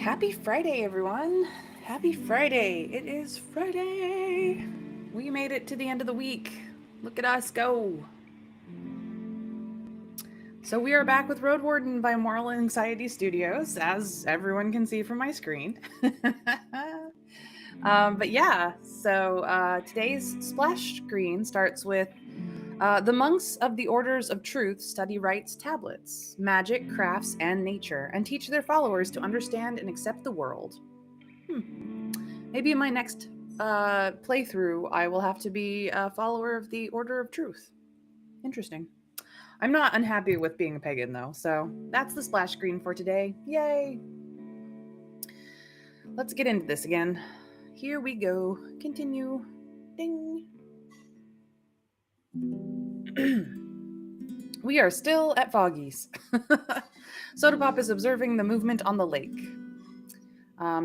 Happy Friday, everyone. Happy Friday. It is Friday. We made it to the end of the week. Look at us go. So we are back with Roadwarden by Moral Anxiety Studios, as everyone can see from my screen. But yeah, so today's splash screen starts with the monks of the Orders of Truth study rites tablets, magic, crafts, and nature, and teach their followers to understand and accept the world. Maybe in my next playthrough, I will have to be a follower of the Order of Truth. Interesting. I'm not unhappy with being a pagan, though, so that's the splash screen for today. Yay! Let's get into this again. Here we go. Continue. Ding. We are still at Foggy's. Soda Pop is observing the movement on the lake.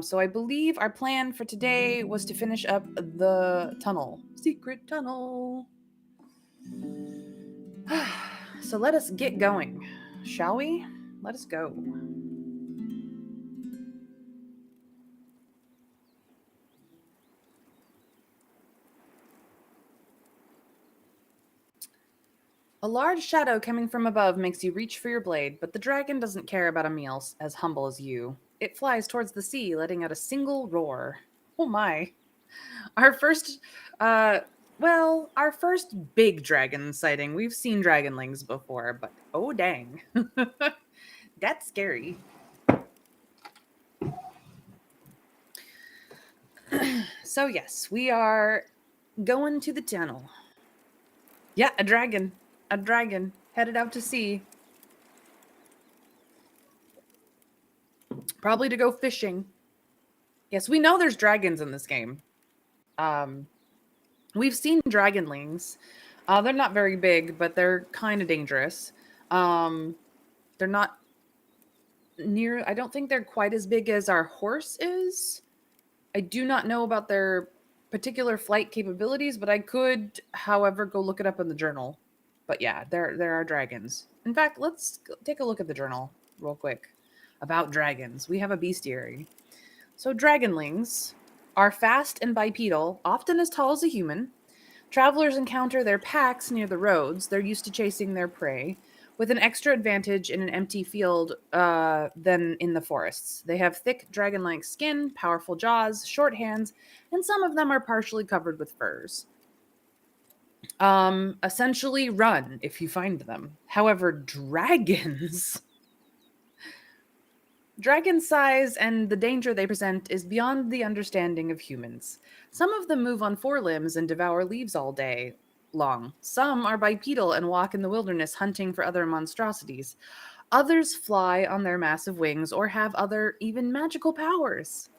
So I believe our plan for today was to finish up the tunnel. Secret tunnel. So let us get going, shall we? Let us go. A large shadow coming from above makes you reach for your blade, but the dragon doesn't care about a meal as humble as you. It flies towards the sea, letting out a single roar. Oh my. Our first, our first big dragon sighting. We've seen dragonlings before, but oh dang. That's scary. So yes, we are going to the tunnel. Yeah, a dragon. A dragon headed out to sea. Probably to go fishing. Yes, we know there's dragons in this game. We've seen dragonlings. They're not very big, but they're kind of dangerous. They're not near. I don't think they're quite as big as our horse is. I do not know about their particular flight capabilities, but I could, however, go look it up in the journal. But yeah, there are dragons. In fact, let's take a look at the journal real quick about dragons. We have a bestiary. So dragonlings are fast and bipedal, often as tall as a human. Travelers encounter their packs near the roads. They're used to chasing their prey, with an extra advantage in an empty field than in the forests. They have thick dragon-like skin, powerful jaws, short hands, and some of them are partially covered with furs. Essentially run if you find them. However, dragons... Dragon size and the danger they present is beyond the understanding of humans. Some of them move on four limbs and devour leaves all day long. Some are bipedal and walk in the wilderness hunting for other monstrosities. Others fly on their massive wings or have other, even magical powers.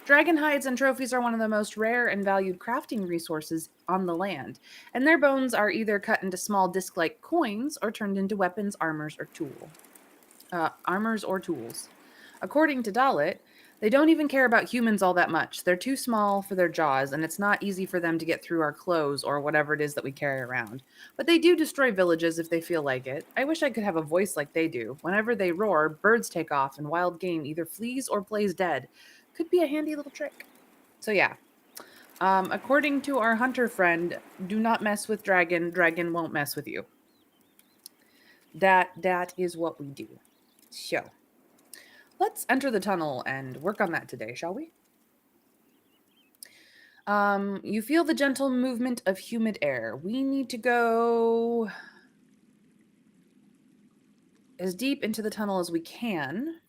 Dragon hides and trophies are one of the most rare and valued crafting resources on the land, and their bones are either cut into small disc-like coins or turned into weapons, armors, or tools. According to Dalit, they don't even care about humans all that much. They're too small for their jaws, and it's not easy for them to get through our clothes or whatever it is that we carry around. But they do destroy villages if they feel like it. I wish I could have a voice like they do. Whenever they roar, birds take off, and wild game either flees or plays dead. Could be a handy little trick. So yeah. According to our hunter friend, do not mess with dragon. Dragon won't mess with you. That is what we do. So, let's enter the tunnel and work on that today, shall we? You feel the gentle movement of humid air. We need to go as deep into the tunnel as we can.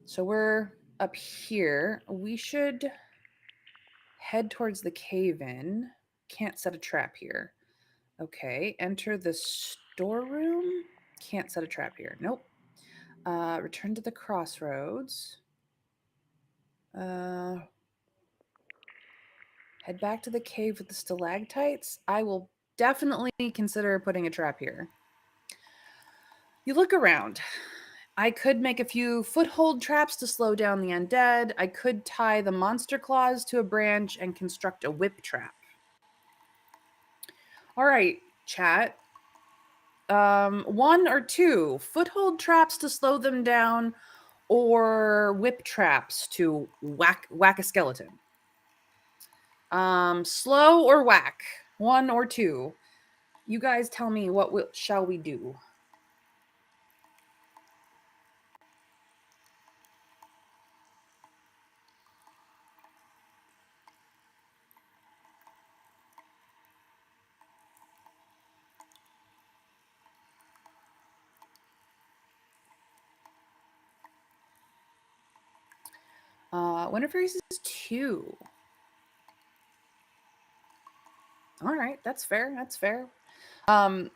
So we're up here. We should head towards the cave-in. Can't set a trap here. Okay, enter the storeroom. Can't set a trap here. Nope. Return to the crossroads. Head back to the cave with the stalactites. I will definitely consider putting a trap here. You look around. I could make a few foothold traps to slow down the undead. I could tie the monster claws to a branch and construct a whip trap. All right, chat. One or two foothold traps to slow them down, or whip traps to whack a skeleton. Slow or whack, one or two. You guys tell me shall we do? Winter Freeze is two. All right, that's fair. That's fair. Um,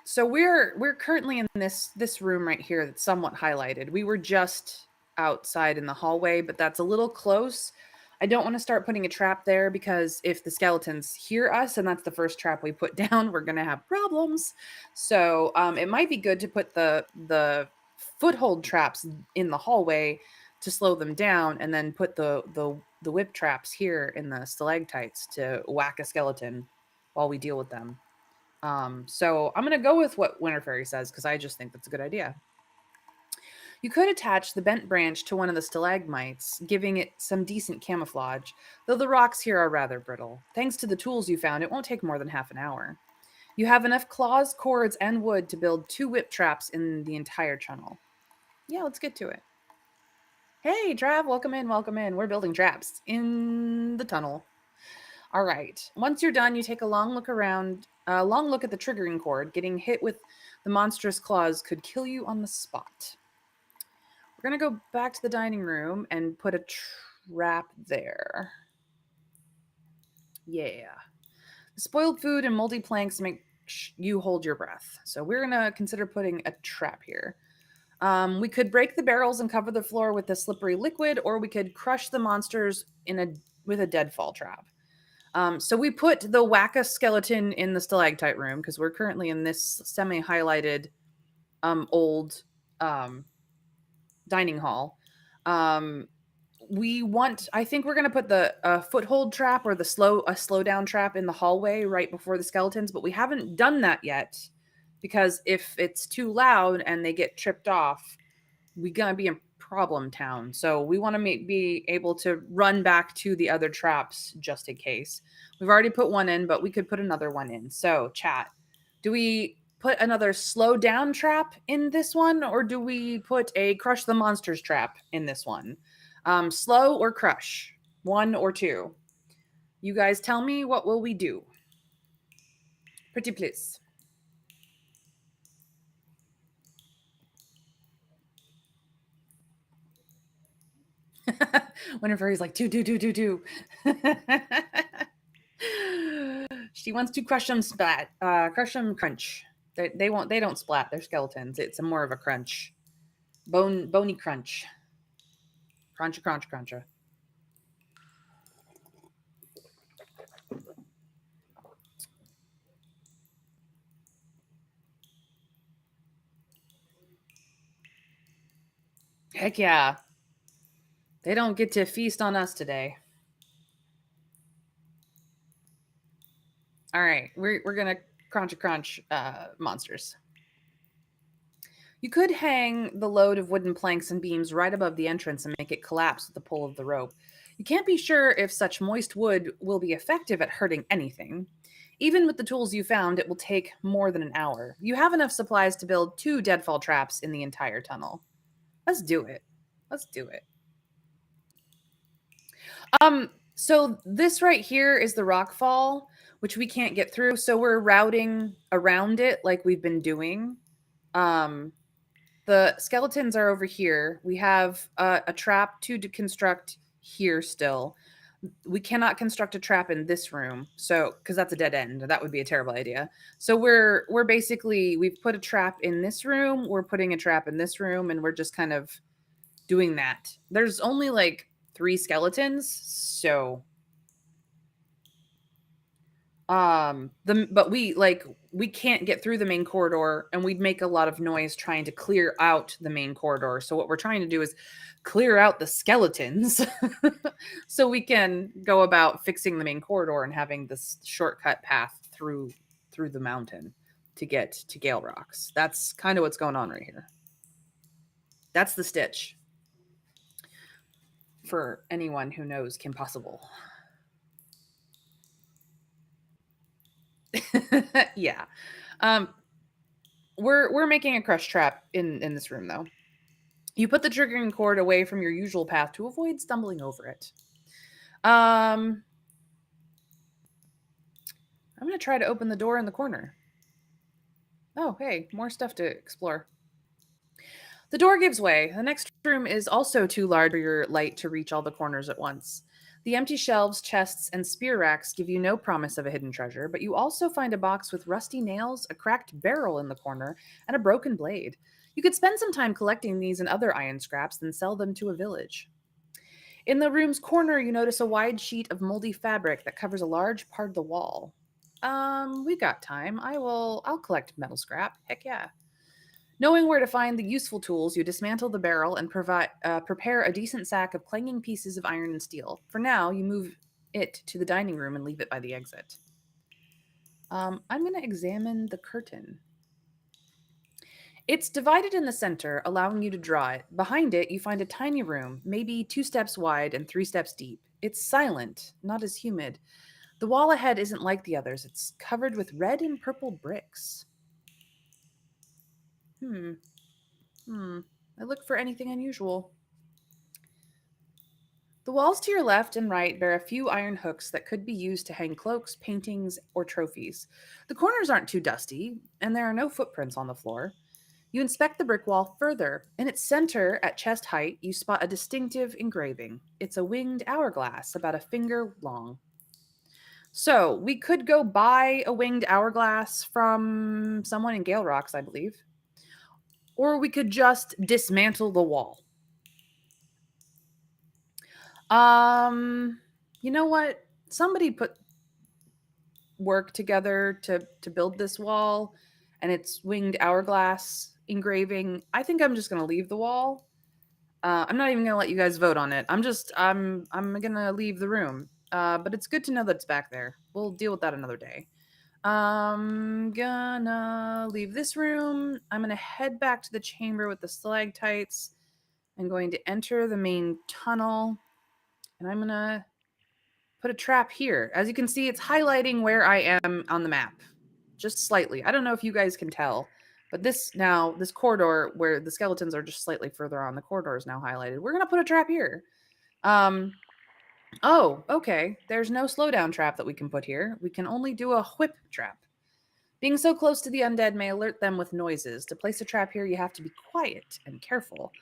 so we're currently in this room right here that's somewhat highlighted. We were just outside in the hallway, but that's a little close. I don't want to start putting a trap there because if the skeletons hear us and that's the first trap we put down, we're gonna have problems. So it might be good to put the foothold traps in the hallway to slow them down, and then put the whip traps here in the stalactites to whack a skeleton while we deal with them. So I'm going to go with what Winter Fairy says because I just think that's a good idea. You could attach the bent branch to one of the stalagmites, giving it some decent camouflage, though the rocks here are rather brittle. Thanks to the tools you found, it won't take more than half an hour. You have enough claws, cords, and wood to build 2 whip traps in the entire tunnel. Yeah, let's get to it. Hey, Trav, welcome in, welcome in. We're building traps in the tunnel. All right. Once you're done, you take a long look around, a long look at the triggering cord. Getting hit with the monstrous claws could kill you on the spot. We're going to go back to the dining room and put a trap there. Yeah. The spoiled food and moldy planks make you hold your breath. So we're going to consider putting a trap here. We could break the barrels and cover the floor with the slippery liquid, or we could crush the monsters with a deadfall trap. So we put the wacka skeleton in the stalactite room because we're currently in this semi-highlighted old dining hall. I think we're gonna put the foothold trap or a slow down trap in the hallway right before the skeletons, but we haven't done that yet because if it's too loud and they get tripped off, we're gonna be in problem town. So we want to be able to run back to the other traps just in case. We've already put one in, but we could put another one in. So chat, do we put another slow down trap in this one, or do we put a crush the monsters trap in this one? Slow or crush, one or two. You guys tell me, what will we do? Pretty please. Whenever he's like, do. She wants to crush them splat. Crush them crunch. They don't splat, they're skeletons. It's a more of a crunch. Bony crunch. Crunch. Heck yeah. They don't get to feast on us today. All right, we're gonna crunch monsters. You could hang the load of wooden planks and beams right above the entrance and make it collapse with the pull of the rope. You can't be sure if such moist wood will be effective at hurting anything. Even with the tools you found, it will take more than an hour. You have enough supplies to build 2 deadfall traps in the entire tunnel. Let's do it. Let's do it. So this right here is the rock fall, which we can't get through. So we're routing around it like we've been doing. The skeletons are over here. We have a trap to construct here still. We cannot construct a trap in this room, so because that's a dead end. That would be a terrible idea. So we're basically, we've put a trap in this room. We're putting a trap in this room, and we're just kind of doing that. There's only like 3 skeletons, so but we can't get through the main corridor, and we'd make a lot of noise trying to clear out the main corridor. So what we're trying to do is clear out the skeletons so we can go about fixing the main corridor and having this shortcut path through the mountain to get to Gale Rocks. That's kind of what's going on right here. That's the stitch for anyone who knows Kim Possible. Yeah. Um, we're making a crush trap in this room though. You put the triggering cord away from your usual path to avoid stumbling over it. I'm gonna try to open the door in the corner. Oh, hey, more stuff to explore. The door gives way. The next room is also too large for your light to reach all the corners at once. The empty shelves, chests, and spear racks give you no promise of a hidden treasure, but you also find a box with rusty nails, a cracked barrel in the corner, and a broken blade. You could spend some time collecting these and other iron scraps, then sell them to a village. In the room's corner, you notice a wide sheet of moldy fabric that covers a large part of the wall. We got time. I'll collect metal scrap. Heck yeah. Knowing where to find the useful tools, you dismantle the barrel and prepare a decent sack of clanging pieces of iron and steel. For now, you move it to the dining room and leave it by the exit. I'm going to examine the curtain. It's divided in the center, allowing you to draw it. Behind it, you find a tiny room, maybe 2 steps wide and 3 steps deep. It's silent, not as humid. The wall ahead isn't like the others. It's covered with red and purple bricks. I look for anything unusual. The walls to your left and right bear a few iron hooks that could be used to hang cloaks, paintings, or trophies. The corners aren't too dusty, and there are no footprints on the floor. You inspect the brick wall further. In its center, at chest height, you spot a distinctive engraving. It's a winged hourglass, about a finger long. So, we could go buy a winged hourglass from someone in Gale Rocks, I believe. Or we could just dismantle the wall. You know what? Somebody put work together to build this wall, and it's winged hourglass engraving. I think I'm just gonna leave the wall. I'm not even gonna let you guys vote on it. I'm gonna leave the room. But it's good to know that it's back there. We'll deal with that another day. I'm gonna leave this room. I'm gonna head back to the chamber with the stalactites. I'm going to enter the main tunnel, and I'm gonna put a trap here. As you can see, it's highlighting where I am on the map, just slightly. I don't know if you guys can tell, but this corridor where the skeletons are just slightly further on, the corridor is now highlighted. We're gonna put a trap here. Oh, okay. There's no slowdown trap that we can put here. We can only do a whip trap. Being so close to the undead may alert them with noises. To place a trap here, you have to be quiet and careful.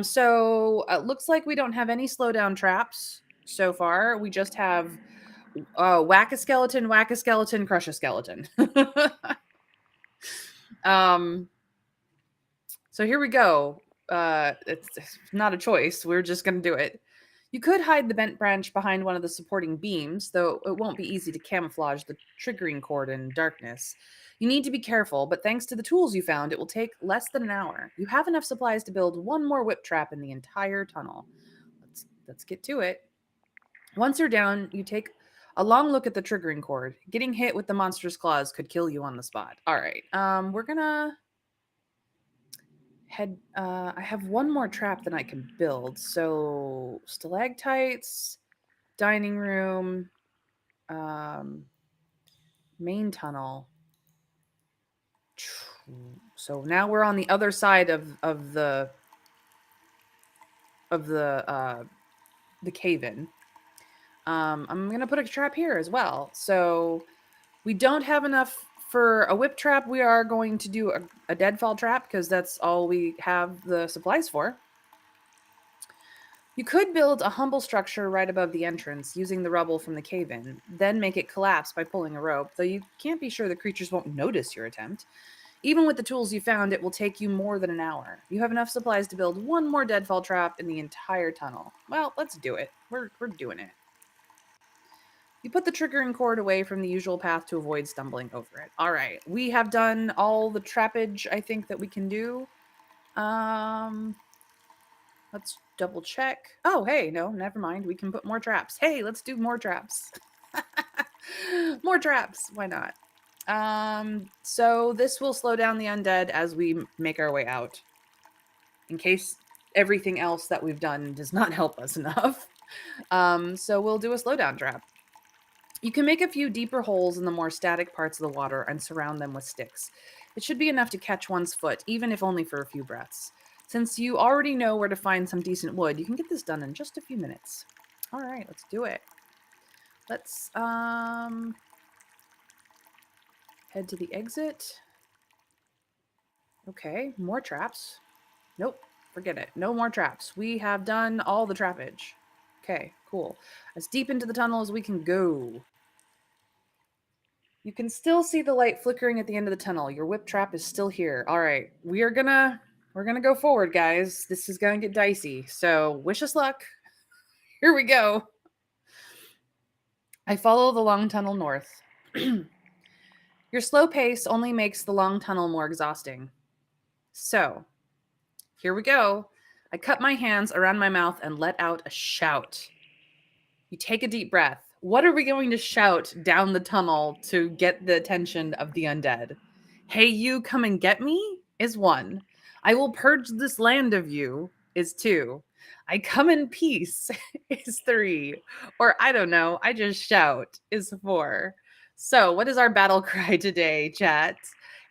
So it looks like we don't have any slowdown traps so far. We just have whack a skeleton, crush a skeleton. So here we go. It's not a choice. We're just going to do it. You could hide the bent branch behind one of the supporting beams, though it won't be easy to camouflage the triggering cord in darkness. You need to be careful, but thanks to the tools you found, it will take less than an hour. You have enough supplies to build one more whip trap in the entire tunnel. Let's get to it. Once you're down, you take a long look at the triggering cord. Getting hit with the monster's claws could kill you on the spot. All right, we're gonna head. I have one more trap that I can build. So stalactites, dining room, main tunnel. So now we're on the other side of the cave-in. I'm gonna put a trap here as well. So we don't have enough for a whip trap. We are going to do a deadfall trap because that's all we have the supplies for. You could build a humble structure right above the entrance using the rubble from the cave-in, then make it collapse by pulling a rope, though you can't be sure the creatures won't notice your attempt. Even with the tools you found, it will take you more than an hour. You have enough supplies to build one more deadfall trap in the entire tunnel. Well, let's do it. We're doing it. You put the triggering cord away from the usual path to avoid stumbling over it. All right, we have done all the trappage I think that we can do. Let's double check. Oh, hey, no, never mind. We can put more traps. Hey, let's do more traps. More traps. Why not? So this will slow down the undead as we make our way out. In case everything else that we've done does not help us enough. So we'll do a slowdown trap. You can make a few deeper holes in the more static parts of the water and surround them with sticks. It should be enough to catch one's foot, even if only for a few breaths. Since you already know where to find some decent wood, you can get this done in just a few minutes. All right, let's do it. Let's head to the exit. Okay, more traps. Nope, forget it. No more traps. We have done all the trappage. Okay, cool. As deep into the tunnel as we can go. You can still see the light flickering at the end of the tunnel. Your whip trap is still here. All right, we're gonna go forward, guys. This is gonna get dicey. So wish us luck. Here we go. I follow the long tunnel north. Your slow pace only makes the long tunnel more exhausting. So, here we go. I cup my hands around my mouth and let out a shout. You take a deep breath. What are we going to shout down the tunnel to get the attention of the undead? Hey, you, come and get me is one. I will purge this land of you is two. I come in peace is three. Or I don't know, I just shout is four. So, what is our battle cry today, chat?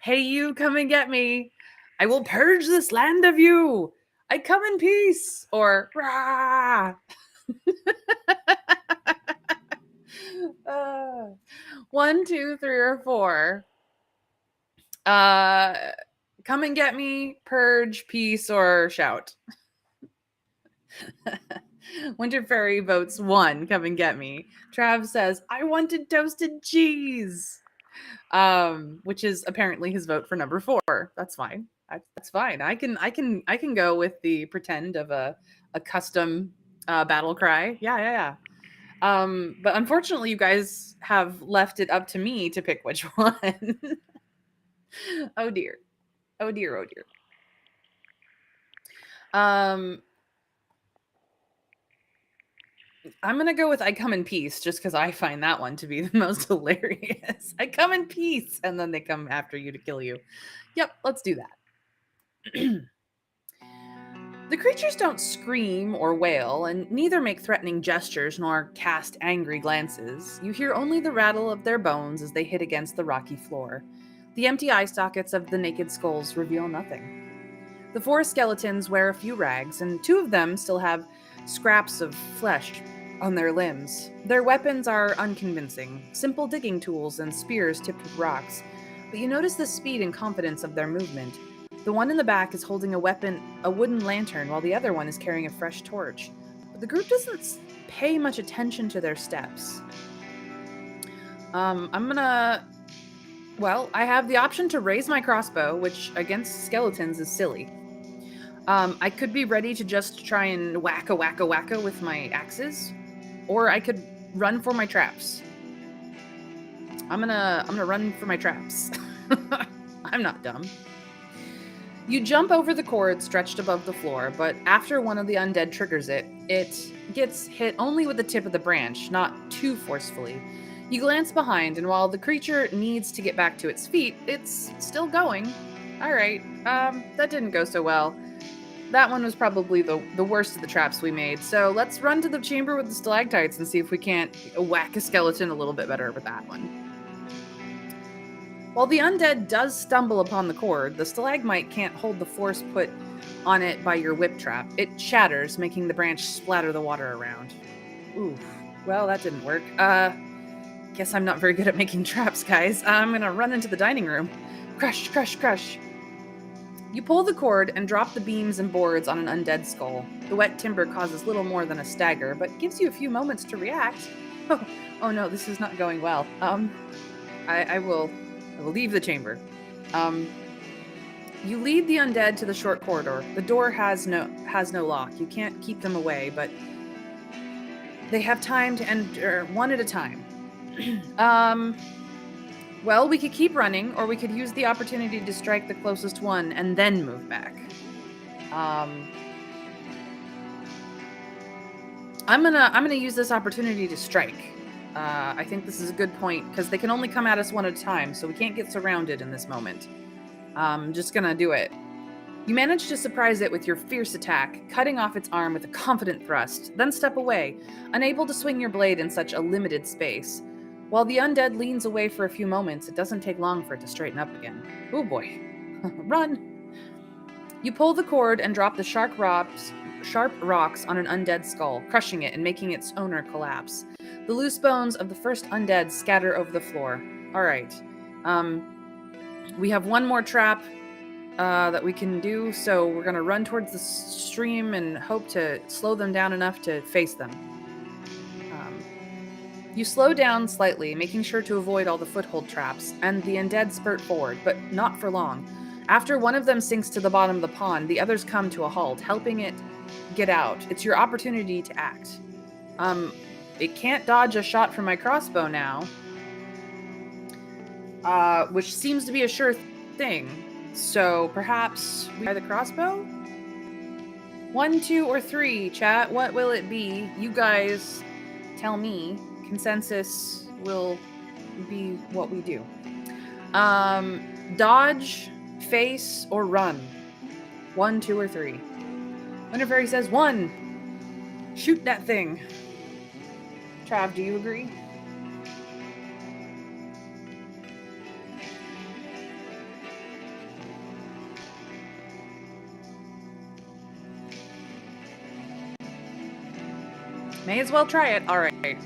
Hey, you, come and get me. I will purge this land of you. I come in peace. Or rah. uh, one, two, three, or four. Come and get me, purge, peace, or shout. Winter Fairy votes one, come and get me. Trav says, I wanted toasted cheese. Which is apparently his vote for number 4. That's fine. That's fine. I can go with the pretend of a custom battle cry. Yeah. But unfortunately, you guys have left it up to me to pick which one. Oh dear. Oh dear. Oh dear. I'm gonna go with I come in peace just because I find that one to be the most hilarious. I come in peace, and then they come after you to kill you. Yep, let's do that. The creatures don't scream or wail, and neither make threatening gestures nor cast angry glances. You hear only the rattle of their bones as they hit against the rocky floor. The empty eye sockets of the naked skulls reveal nothing. The 4 skeletons wear a few rags, and 2 of them still have scraps of flesh on their limbs. Their weapons are unconvincing, simple digging tools and spears tipped with rocks, but you notice the speed and confidence of their movement. The one in the back is holding a wooden lantern, while the other one is carrying a fresh torch. But the group doesn't pay much attention to their steps. I have the option to raise my crossbow, which against skeletons is silly. I could be ready to just try and wacka with my axes, or I could run for my traps. I'm gonna run for my traps. I'm not dumb. You jump over the cord stretched above the floor, but after one of the undead triggers it, it gets hit only with the tip of the branch, not too forcefully. You glance behind, and while the creature needs to get back to its feet, it's still going. Alright, that didn't go so well. That one was probably the worst of the traps we made, so let's run to the chamber with the stalactites and see if we can't whack a skeleton a little bit better with that one. While the undead does stumble upon the cord, the stalagmite can't hold the force put on it by your whip trap. It shatters, making the branch splatter the water around. Oof. Well, that didn't work. Guess I'm not very good at making traps, guys. I'm gonna run into the dining room. Crush, crush, crush. You pull the cord and drop the beams and boards on an undead skull. The wet timber causes little more than a stagger, but gives you a few moments to react. Oh no, this is not going well. I will leave the chamber. You lead the undead to the short corridor. The door has no lock. You can't keep them away, but they have time to enter one at a time. Well, we could keep running, or we could use the opportunity to strike the closest one and then move back. I'm gonna use this opportunity to strike. I think this is a good point because they can only come at us one at a time, so we can't get surrounded in this moment. Just gonna do it. You manage to surprise it with your fierce attack, cutting off its arm with a confident thrust, then step away, unable to swing your blade in such a limited space. While the undead leans away for a few moments, it doesn't take long for it to straighten up again. Oh boy. Run! You pull the cord and drop the sharp rocks on an undead skull, crushing it and making its owner collapse. The loose bones of the first undead scatter over the floor. All right. We have one more trap that we can do, so we're going to run towards the stream and hope to slow them down enough to face them. You slow down slightly, making sure to avoid all the foothold traps, and the undead spurt forward, but not for long. After one of them sinks to the bottom of the pond, the others come to a halt, helping it get out. It's your opportunity to act. It can't dodge a shot from my crossbow now, which seems to be a sure thing. So perhaps we try the crossbow? 1, 2, or 3, chat. What will it be? You guys tell me. Consensus will be what we do. Dodge, face, or run. 1, 2, or 3. Winter Fairy says 1. Shoot that thing. Trav, do you agree? May as well try it. All right.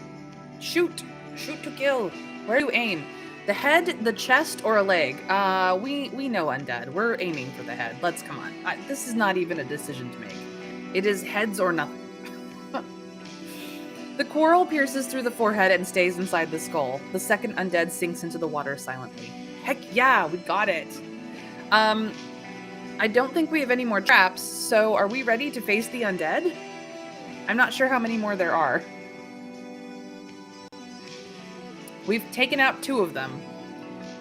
Shoot. Shoot to kill. Where do you aim? The head, the chest, or a leg? We know undead. We're aiming for the head. Let's come on. This is not even a decision to make. It is heads or nothing. The quarrel pierces through the forehead and stays inside the skull. The second undead sinks into the water silently. Heck yeah, we got it. I don't think we have any more traps, so are we ready to face the undead? I'm not sure how many more there are. We've taken out 2 of them.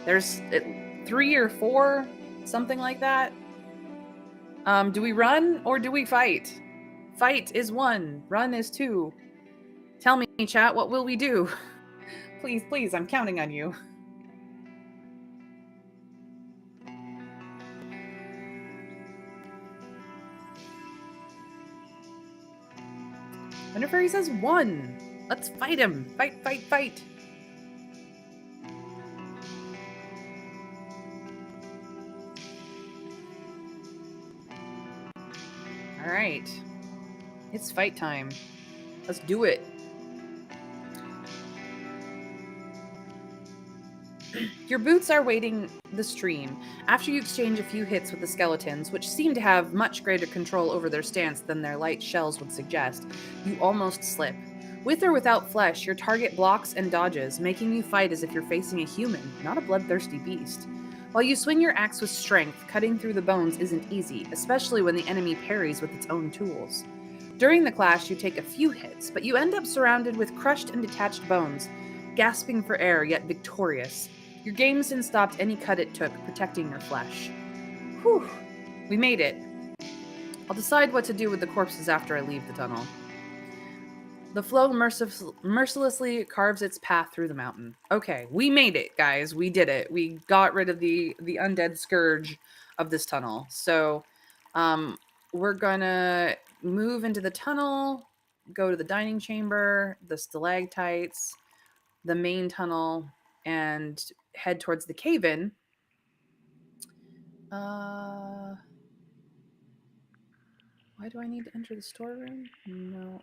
There's 3 or 4, something like that. Do we run or do we fight? Fight is 1, run is 2. Tell me, chat, what will we do? Please, please, I'm counting on you. Winter Fairy says 1. Let's fight him. Fight, fight, fight. All right. It's fight time. Let's do it. Your boots are wading the stream. After you exchange a few hits with the skeletons, which seem to have much greater control over their stance than their light shells would suggest, you almost slip. With or without flesh, your target blocks and dodges, making you fight as if you're facing a human, not a bloodthirsty beast. While you swing your axe with strength, cutting through the bones isn't easy, especially when the enemy parries with its own tools. During the clash, you take a few hits, but you end up surrounded with crushed and detached bones, gasping for air yet victorious. Your gameston stopped any cut it took, protecting your flesh. Whew, we made it. I'll decide what to do with the corpses after I leave the tunnel. The flow mercilessly carves its path through the mountain. Okay, we made it, guys. We did it. We got rid of the undead scourge of this tunnel. So, we're gonna move into the tunnel, go to the dining chamber, the stalactites, the main tunnel, and head towards the cave-in. Why do I need to enter the storeroom? No.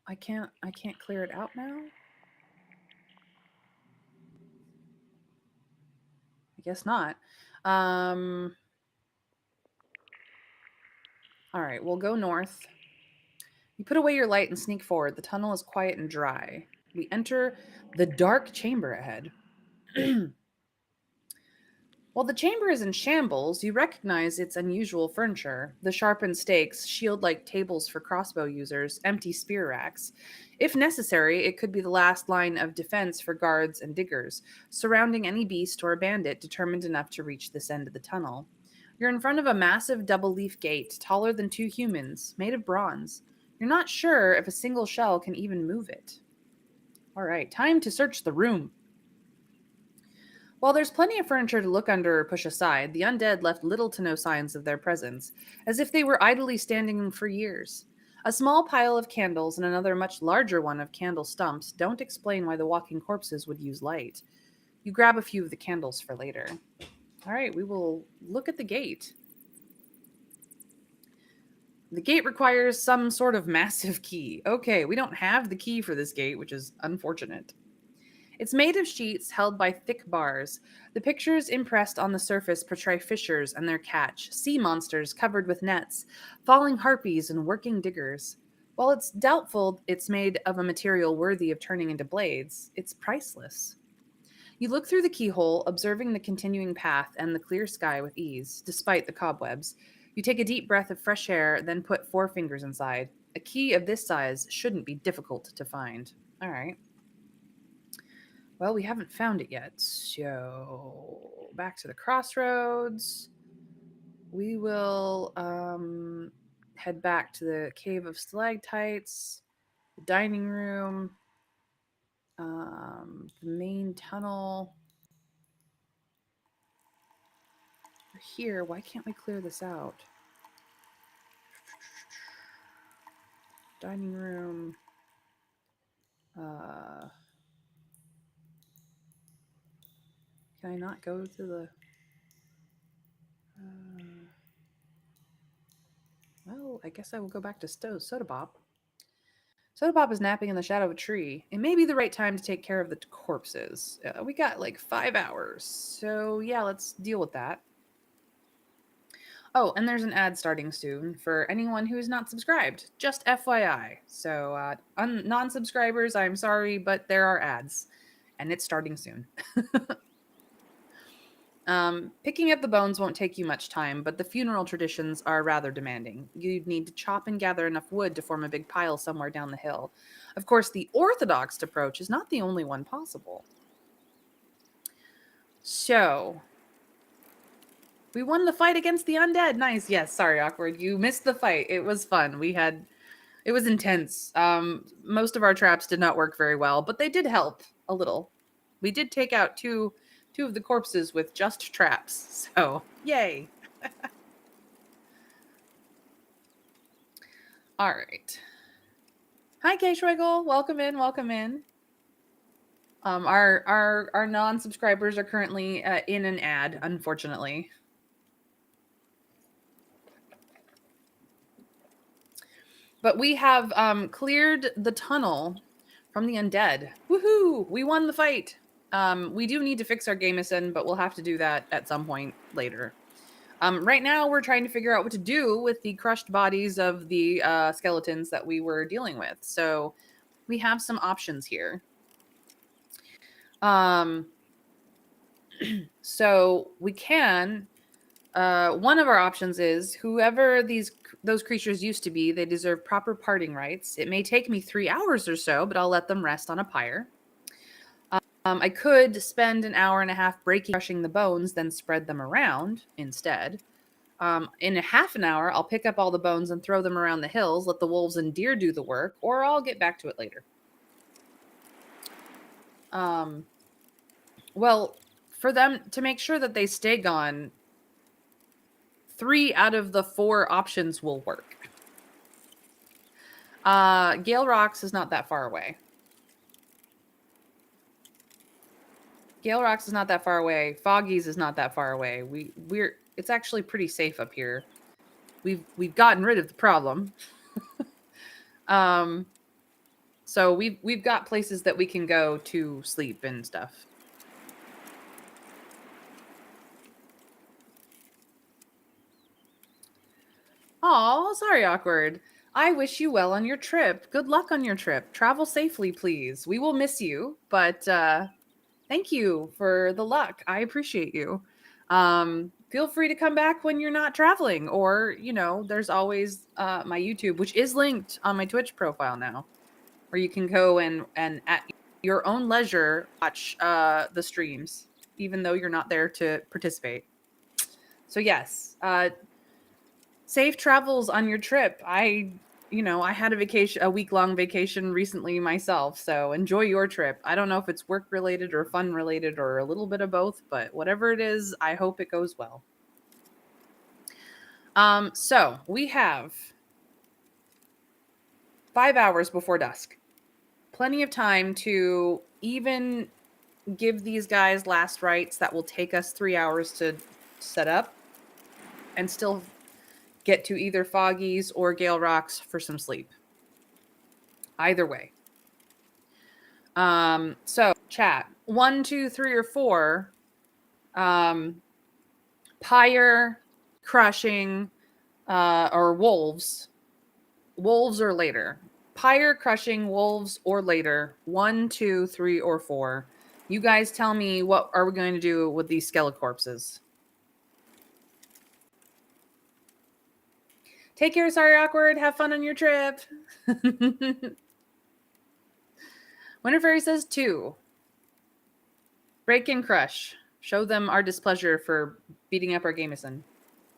I can't clear it out now? I guess not. All right, we'll go north. You put away your light and sneak forward. The tunnel is quiet and dry. We enter the dark chamber ahead. While the chamber is in shambles, you recognize its unusual furniture. The sharpened stakes, shield-like tables for crossbow users, empty spear racks. If necessary, it could be the last line of defense for guards and diggers, surrounding any beast or bandit determined enough to reach this end of the tunnel. You're in front of a massive double-leaf gate, taller than 2 humans, made of bronze. You're not sure if a single shell can even move it. All right, time to search the room. While there's plenty of furniture to look under or push aside, the undead left little to no signs of their presence, as if they were idly standing for years. A small pile of candles and another much larger one of candle stumps don't explain why the walking corpses would use light. You grab a few of the candles for later. All right, we will look at the gate. The gate requires some sort of massive key. Okay, we don't have the key for this gate, which is unfortunate. It's made of sheets held by thick bars. The pictures impressed on the surface portray fishers and their catch, sea monsters covered with nets, falling harpies, and working diggers. While it's doubtful it's made of a material worthy of turning into blades, it's priceless. You look through the keyhole, observing the continuing path and the clear sky with ease, despite the cobwebs. You take a deep breath of fresh air, then put 4 fingers inside. A key of this size shouldn't be difficult to find. All right. Well, we haven't found it yet, so back to the crossroads. We will head back to the Cave of Stalactites, the dining room, the main tunnel. We're here. Why can't we clear this out? Dining room. Can I not go to the... well, I guess I will go back to Soda Pop. Soda Pop is napping in the shadow of a tree. It may be the right time to take care of the corpses. We got like 5 hours. So yeah, let's deal with that. Oh, and there's an ad starting soon for anyone who is not subscribed. Just FYI. So non-subscribers, I'm sorry, but there are ads. And it's starting soon. Picking up the bones won't take you much time, but the funeral traditions are rather demanding. You'd need to chop and gather enough wood to form a big pile somewhere down the hill. Of course, the orthodox approach is not the only one possible. So, we won the fight against the undead. Nice. Yes, sorry, Awkward. You missed the fight. It was fun. It was intense. Most of our traps did not work very well, but they did help a little. We did take out two of the corpses with just traps. So, yay. All right. Hi, Kay Schwegel. Welcome in. Welcome in. Our non-subscribers are currently in an ad, unfortunately. But we have cleared the tunnel from the undead. Woohoo! We won the fight. We do need to fix our gamison, but we'll have to do that at some point later. Right now, we're trying to figure out what to do with the crushed bodies of the skeletons that we were dealing with. So we have some options here. So we can... one of our options is whoever those creatures used to be, they deserve proper parting rites. It may take me 3 hours or so, but I'll let them rest on a pyre. I could spend an hour and a half crushing the bones, then spread them around instead. In a half an hour, I'll pick up all the bones and throw them around the hills, let the wolves and deer do the work, or I'll get back to it later. Well, for them to make sure that they stay gone, 3 out of the 4 options will work. Gale Rocks is not that far away. Foggy's is not that far away. It's actually pretty safe up here. We've gotten rid of the problem. So we've got places that we can go to sleep and stuff. Oh, sorry, Awkward. I wish you well on your trip. Good luck on your trip. Travel safely, please. We will miss you, but thank you for the luck. I appreciate you. Feel free to come back when you're not traveling, or, there's always my YouTube, which is linked on my Twitch profile now, where you can go and at your own leisure watch the streams, even though you're not there to participate. So yes, safe travels on your trip. I I had a week-long vacation recently myself, so enjoy your trip. I don't know if it's work related or fun related or a little bit of both, but whatever it is, I hope it goes well. So we have 5 hours before dusk. Plenty of time to even give these guys last rites that will take us 3 hours to set up and still get to either Foggies or Gale Rocks for some sleep. Either way. So chat 1, 2, 3, or 4. Pyre, crushing, or wolves. Wolves or later. Pyre, crushing, wolves, or later. 1, 2, 3, or 4. You guys tell me, what are we going to do with these skelecorpses? Take care, sorry, awkward. Have fun on your trip. Winter Fairy says 2. Break and crush. Show them our displeasure for beating up our Gameson.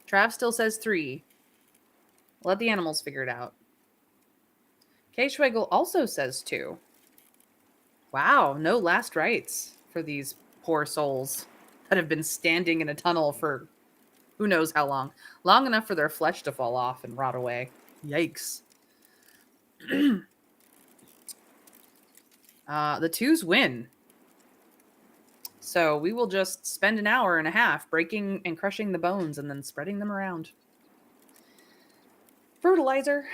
Trav still says 3. Let the animals figure it out. K-Schwegel also says 2. Wow, no last rites for these poor souls that have been standing in a tunnel for who knows how long. Long enough for their flesh to fall off and rot away. Yikes. The 2s win. So we will just spend an hour and a half breaking and crushing the bones and then spreading them around. Fertilizer.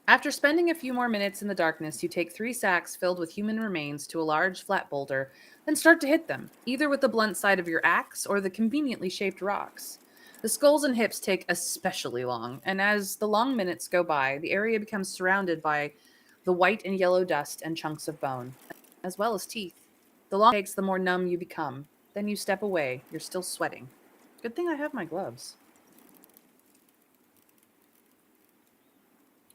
After spending a few more minutes in the darkness, you take 3 sacks filled with human remains to a large flat boulder, then start to hit them, either with the blunt side of your axe or the conveniently shaped rocks. The skulls and hips take especially long, and as the long minutes go by, the area becomes surrounded by the white and yellow dust and chunks of bone, as well as teeth. The longer it takes, the more numb you become. Then you step away. You're still sweating. Good thing I have my gloves.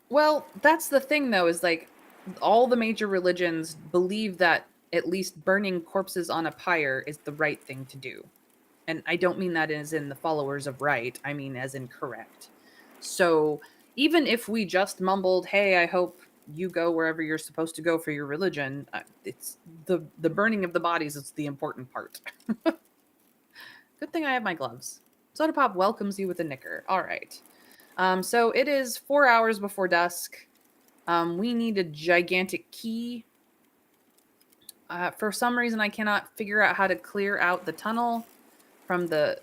Well, that's the thing, though, is like all the major religions believe that at least burning corpses on a pyre is the right thing to do. And I don't mean that as in the followers of right, I mean as in correct. So even if we just mumbled, hey, I hope you go wherever you're supposed to go for your religion, it's the burning of the bodies is the important part. Good thing I have my gloves. Soda Pop welcomes you with a knicker. All right. So it is 4 hours before dusk. We need a gigantic key. For some reason, I cannot figure out how to clear out the tunnel from the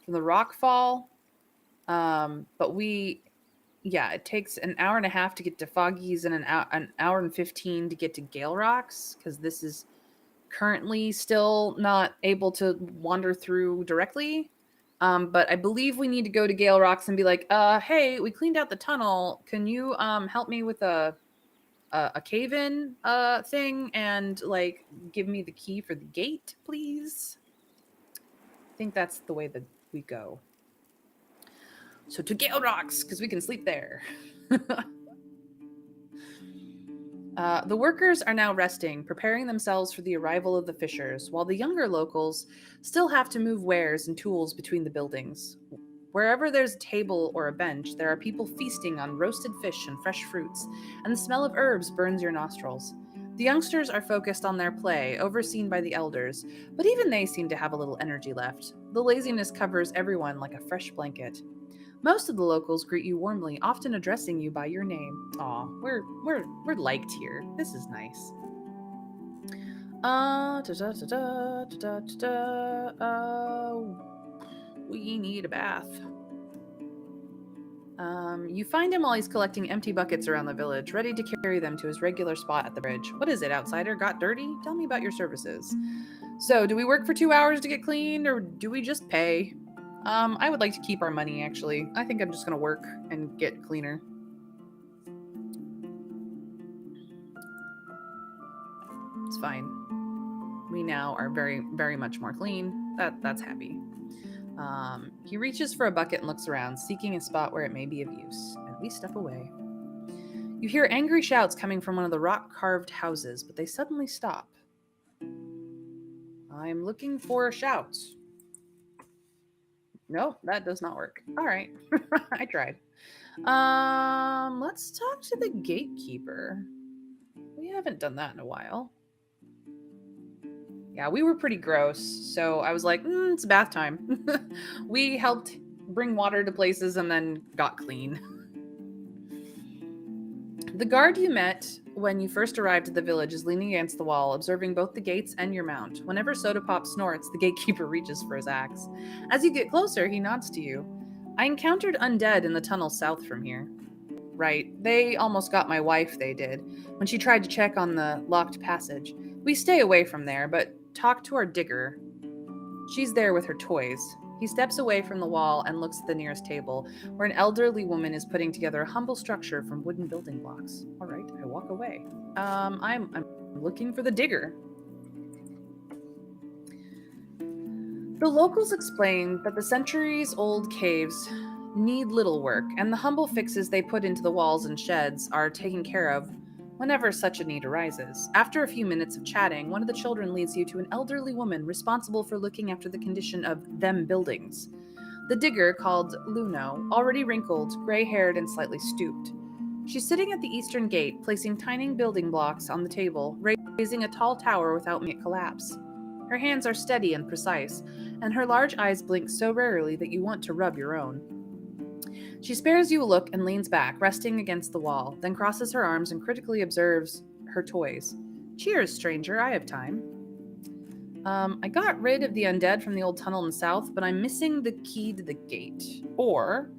rock fall. But it takes an hour and a half to get to Foggies and an hour and 15 to get to Gale Rocks, because this is currently still not able to wander through directly. But I believe we need to go to Gale Rocks and be like, hey, we cleaned out the tunnel. Can you help me with a cave-in thing and like give me the key for the gate, please? I think that's the way that we go. So to Gale Rocks, because we can sleep there. The workers are now resting, preparing themselves for the arrival of the fishers, while the younger locals still have to move wares and tools between the buildings. Wherever there's a table or a bench, there are people feasting on roasted fish and fresh fruits, and the smell of herbs burns your nostrils. The youngsters are focused on their play, overseen by the elders, but even they seem to have a little energy left. The laziness covers everyone like a fresh blanket. Most of the locals greet you warmly, often addressing you by your name. Aw, we're liked here. This is nice. We need a bath. You find him while he's collecting empty buckets around the village, ready to carry them to his regular spot at the bridge. What is it, outsider? Got dirty? Tell me about your services. So, do we work for 2 hours to get cleaned, or do we just pay? I would like to keep our money, actually. I think I'm just gonna work and get cleaner. It's fine. We now are very, very much more clean. That's happy. He reaches for a bucket and looks around, seeking a spot where it may be of use, and we step away. You hear angry shouts coming from one of the rock-carved houses, but they suddenly stop. I'm looking for shouts. Nope, that does not work. All right. I tried. Let's talk to the gatekeeper. We haven't done that in a while. Yeah, we were pretty gross, so I was like, it's bath time. We helped bring water to places and then got clean. The guard you met when you first arrived at the village is leaning against the wall, observing both the gates and your mount. Whenever Soda Pop snorts, the gatekeeper reaches for his axe. As you get closer, he nods to you. I encountered undead in the tunnel south from here. Right, they almost got my wife, they did, when she tried to check on the locked passage. We stay away from there, but talk to our digger. She's there with her toys. He steps away from the wall and looks at the nearest table, where an elderly woman is putting together a humble structure from wooden building blocks. All right, I walk away. I'm looking for the digger. The locals explain that the centuries-old caves need little work, and the humble fixes they put into the walls and sheds are taken care of whenever such a need arises. After a few minutes of chatting, one of the children leads you to an elderly woman responsible for looking after the condition of them buildings. The digger, called Luno, already wrinkled, gray-haired, and slightly stooped. She's sitting at the eastern gate, placing tiny building blocks on the table, raising a tall tower without making it collapse. Her hands are steady and precise, and her large eyes blink so rarely that you want to rub your own. She spares you a look and leans back, resting against the wall, then crosses her arms and critically observes her toys. Cheers, stranger, I have time. I got rid of the undead from the old tunnel in the south, but I'm missing the key to the gate. Or,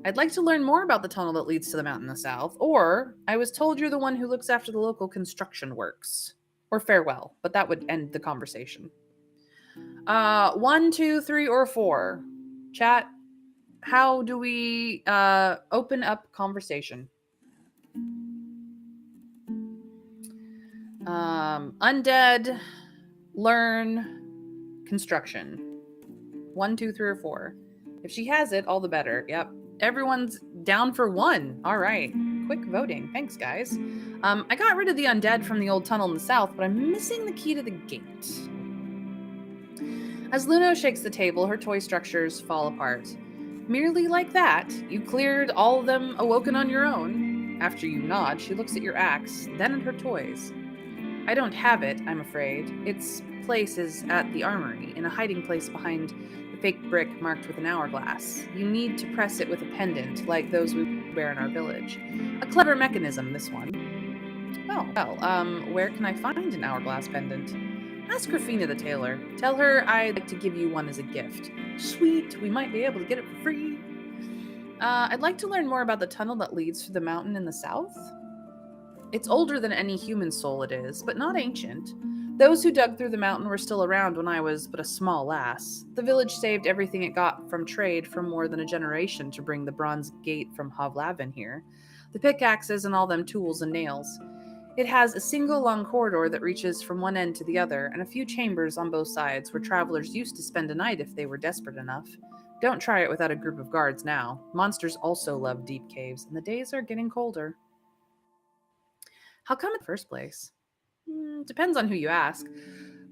I'd like to learn more about the tunnel that leads to the mountain in the south. Or, I was told you're the one who looks after the local construction works. Or farewell, but that would end the conversation. 1, 2, 3, or 4. Chat, how do we open up conversation? Undead, learn, construction. 1, 2, 3, or 4. If she has it, all the better. Yep. Everyone's down for 1. All right. Quick voting. Thanks, guys. I got rid of the undead from the old tunnel in the south, but I'm missing the key to the gate. As Luno shakes the table, her toy structures fall apart. Merely like that, you cleared all of them awoken on your own. After you nod, she looks at your axe, then at her toys. I don't have it, I'm afraid. Its place is at the armory, in a hiding place behind the fake brick marked with an hourglass. You need to press it with a pendant, like those we wear in our village. A clever mechanism, this one. Oh, well, where can I find an hourglass pendant? Ask Rafina the tailor. Tell her I'd like to give you one as a gift. Sweet, we might be able to get it for free. I'd like to learn more about the tunnel that leads through the mountain in the south. It's older than any human soul it is, but not ancient. Those who dug through the mountain were still around when I was but a small lass. The village saved everything it got from trade for more than a generation to bring the bronze gate from Hovlavin here. The pickaxes and all them tools and nails. It has a single long corridor that reaches from one end to the other, and a few chambers on both sides where travelers used to spend a night if they were desperate enough. Don't try it without a group of guards now. Monsters also love deep caves, and the days are getting colder. How come in the first place? Depends on who you ask.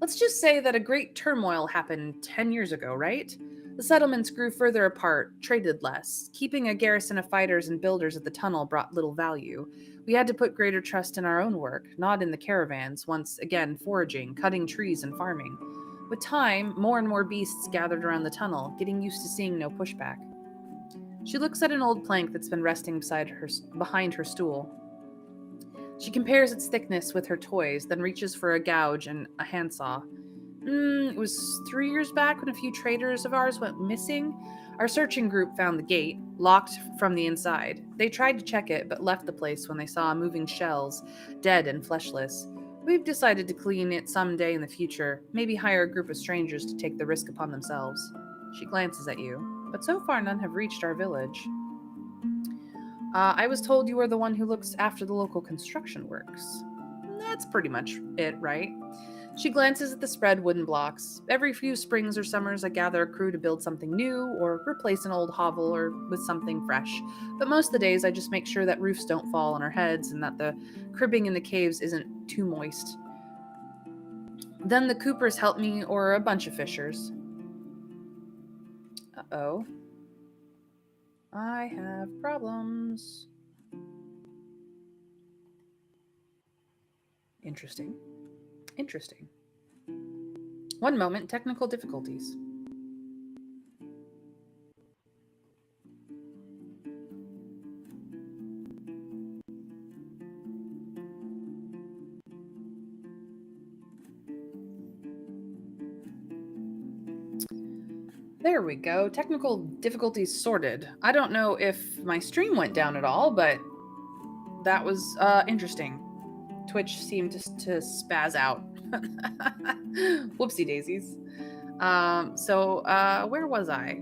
Let's just say that a great turmoil happened 10 years ago, right? The settlements grew further apart, traded less. Keeping a garrison of fighters and builders at the tunnel brought little value. We had to put greater trust in our own work, not in the caravans, once again foraging, cutting trees, and farming. With time, more and more beasts gathered around the tunnel, getting used to seeing no pushback. She looks at an old plank that's been resting behind her stool. She compares its thickness with her toys, then reaches for a gouge and a handsaw. It was 3 years back when a few traders of ours went missing. Our searching group found the gate, locked from the inside. They tried to check it, but left the place when they saw moving shells, dead and fleshless. We've decided to clean it someday in the future, maybe hire a group of strangers to take the risk upon themselves. She glances at you, but so far none have reached our village. I was told you are the one who looks after the local construction works. That's pretty much it, right? She glances at the spread wooden blocks. Every few springs or summers, I gather a crew to build something new or replace an old hovel or with something fresh. But most of the days, I just make sure that roofs don't fall on our heads and that the cribbing in the caves isn't too moist. Then the coopers help me or a bunch of fishers. Uh-oh. I have problems. Interesting. Interesting. One moment, technical difficulties. There we go. Technical difficulties sorted. I don't know if my stream went down at all, but that was interesting. Twitch seemed to spaz out. Whoopsie daisies. Where was I?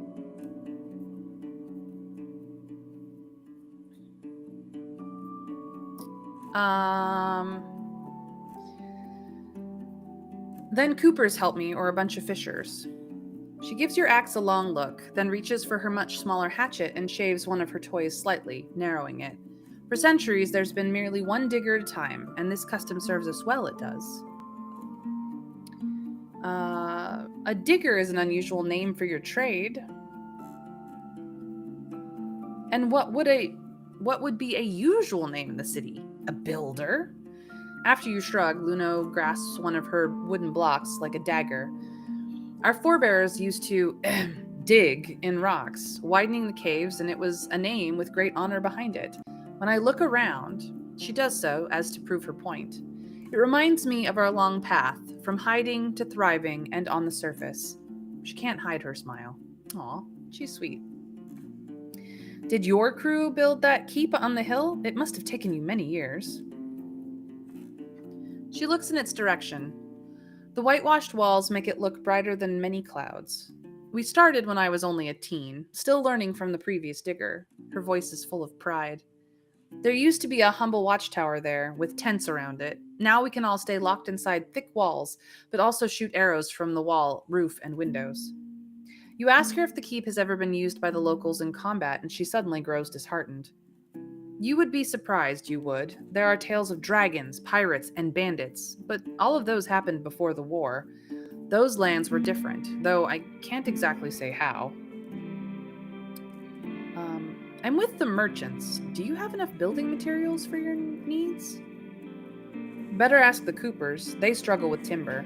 Then Coopers help me, or a bunch of fishers. She gives your axe a long look, then reaches for her much smaller hatchet and shaves one of her toys slightly, narrowing it. For centuries, there's been merely one digger at a time, and this custom serves us well, it does. A digger is an unusual name for your trade. And what would be a usual name in the city? A builder? After you shrug, Luno grasps one of her wooden blocks like a dagger. Our forebears used to dig in rocks, widening the caves, and it was a name with great honor behind it. When I look around, she does so as to prove her point. It reminds me of our long path, from hiding to thriving and on the surface. She can't hide her smile. Aw, she's sweet. Did your crew build that keep on the hill? It must have taken you many years. She looks in its direction. The whitewashed walls make it look brighter than many clouds. We started when I was only a teen, still learning from the previous digger. Her voice is full of pride. There used to be a humble watchtower there, with tents around it. Now we can all stay locked inside thick walls, but also shoot arrows from the wall, roof, and windows. You ask her if the keep has ever been used by the locals in combat, and she suddenly grows disheartened. You would be surprised, you would. There are tales of dragons, pirates, and bandits, but all of those happened before the war. Those lands were different, though I can't exactly say how. I'm with the merchants. Do you have enough building materials for your needs? Better ask the Coopers. They struggle with timber.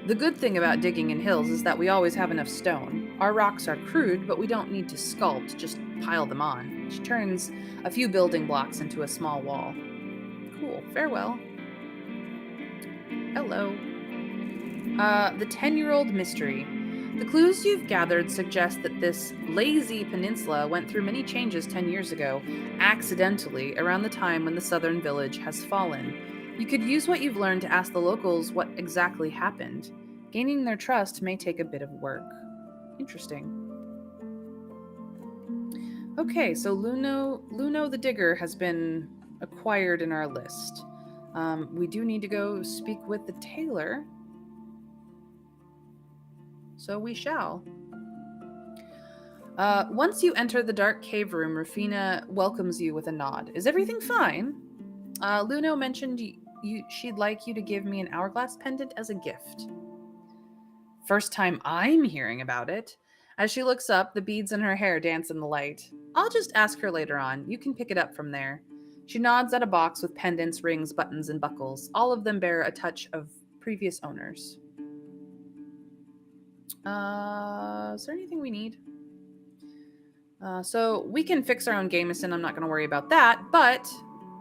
The good thing about digging in hills is that we always have enough stone. Our rocks are crude, but we don't need to sculpt, just pile them on. She turns a few building blocks into a small wall. Cool. Farewell. Hello. The 10-year-old mystery. The clues you've gathered suggest that this lazy peninsula went through many changes 10 years ago, accidentally, around the time when the southern village has fallen. You could use what you've learned to ask the locals what exactly happened. Gaining their trust may take a bit of work. Interesting. Okay, so Luno the Digger has been acquired in our list. We do need to go speak with the tailor. So we shall. Once you enter the dark cave room, Rufina welcomes you with a nod. Is everything fine? Luno mentioned she'd like you to give me an hourglass pendant as a gift. First time I'm hearing about it. As she looks up, the beads in her hair dance in the light. I'll just ask her later on. You can pick it up from there. She nods at a box with pendants, rings, buttons, and buckles. All of them bear a touch of previous owners. Is there anything we need? So we can fix our own gamison. I'm not going to worry about that, but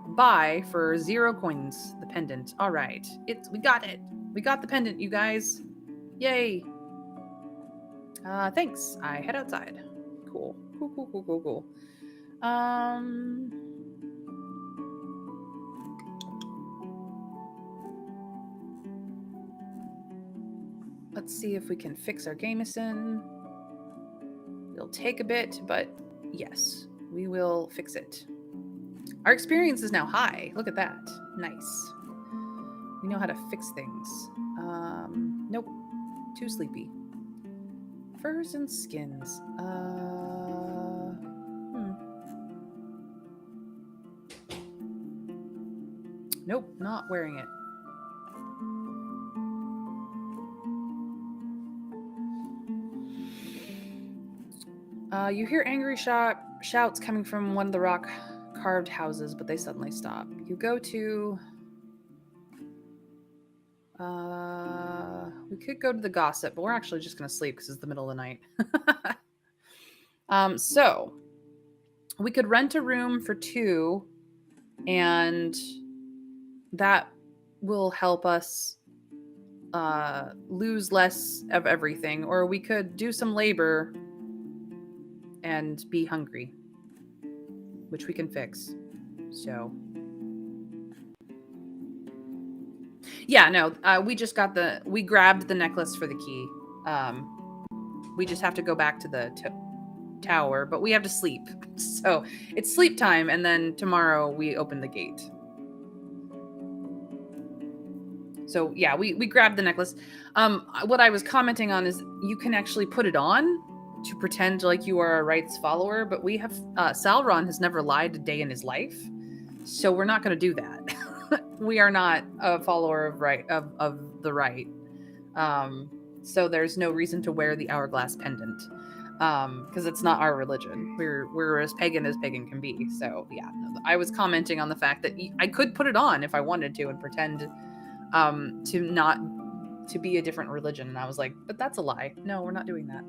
buy for 0 coins the pendant. All right. We got it. We got the pendant, you guys. Yay. Thanks. I head outside. Cool. Cool. Let's see if we can fix our gamison. It'll take a bit, but yes, we will fix it. Our experience is now high. Look at that. Nice. We know how to fix things. Nope. Too sleepy. Furs and skins. Nope, not wearing it. You hear angry shouts coming from one of the rock carved houses, but they suddenly stop. You go to. We could go to the gossip, but we're actually just going to sleep because it's the middle of the night. So we could rent a room for two, and that will help us lose less of everything, or we could do some labor and be hungry, which we can fix. So yeah, no, we grabbed the necklace for the key. We just have to go back to the tower, but we have to sleep. So it's sleep time, and then tomorrow we open the gate. So yeah, we grabbed the necklace. What I was commenting on is you can actually put it on to pretend like you are a rights follower, but we have Sauron has never lied a day in his life, so we're not going to do that. We are not a follower of the right. So there's no reason to wear the hourglass pendant because it's not our religion. We're as pagan can be. So yeah, I was commenting on the fact that I could put it on if I wanted to and pretend to be a different religion, and I was like, but that's a lie. No, we're not doing that.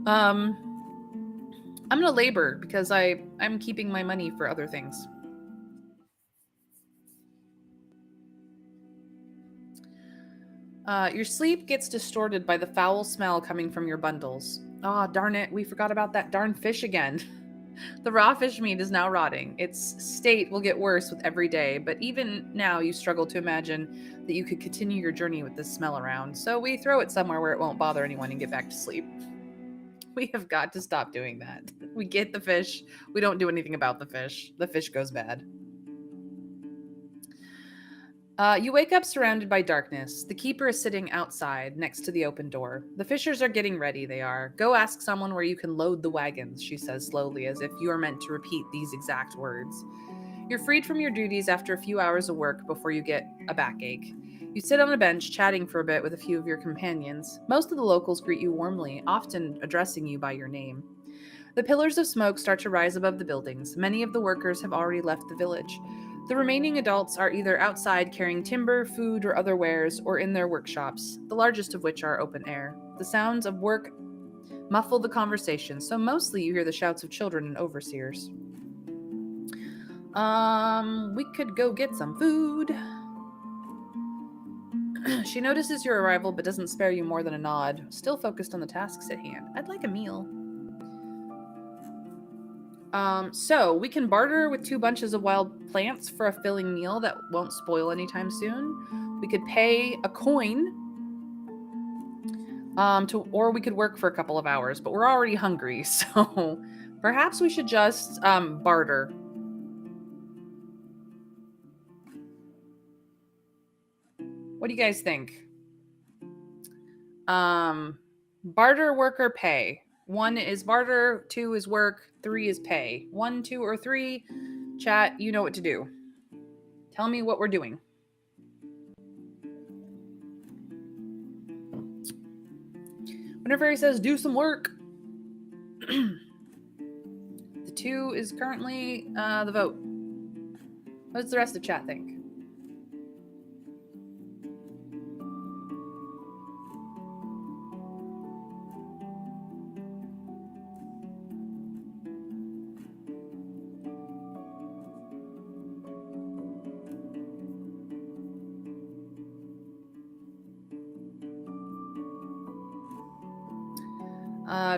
I'm gonna labor because I'm keeping my money for other things. Your sleep gets distorted by the foul smell coming from your bundles. Ah, oh, darn it, we forgot about that darn fish again. The raw fish meat is now rotting. Its state will get worse with every day, but even now you struggle to imagine that you could continue your journey with this smell around. So we throw it somewhere where it won't bother anyone and get back to sleep. We have got to stop doing that. We get the fish. We don't do anything about the fish. The fish goes bad. You wake up surrounded by darkness. The keeper is sitting outside next to the open door. The fishers are getting ready, they are. Go ask someone where you can load the wagons, she says slowly, as if you are meant to repeat these exact words. You're freed from your duties after a few hours of work before you get a backache. You sit on a bench, chatting for a bit with a few of your companions. Most of the locals greet you warmly, often addressing you by your name. The pillars of smoke start to rise above the buildings. Many of the workers have already left the village. The remaining adults are either outside carrying timber, food, or other wares, or in their workshops, the largest of which are open air. The sounds of work muffle the conversation, so mostly you hear the shouts of children and overseers. We could go get some food. She notices your arrival but doesn't spare you more than a nod, still focused on the tasks at hand. I'd like a meal. So we can barter with 2 bunches of wild plants for a filling meal that won't spoil anytime soon. We could pay a coin, or we could work for a couple of hours, but we're already hungry, so perhaps we should just barter. What do you guys think? Barter, work, or pay. 1 is barter, 2 is work, 3 is pay. 1, 2, or 3. Chat, you know what to do. Tell me what we're doing. Whenever he says do some work, the 2 is currently the vote. What does the rest of chat think?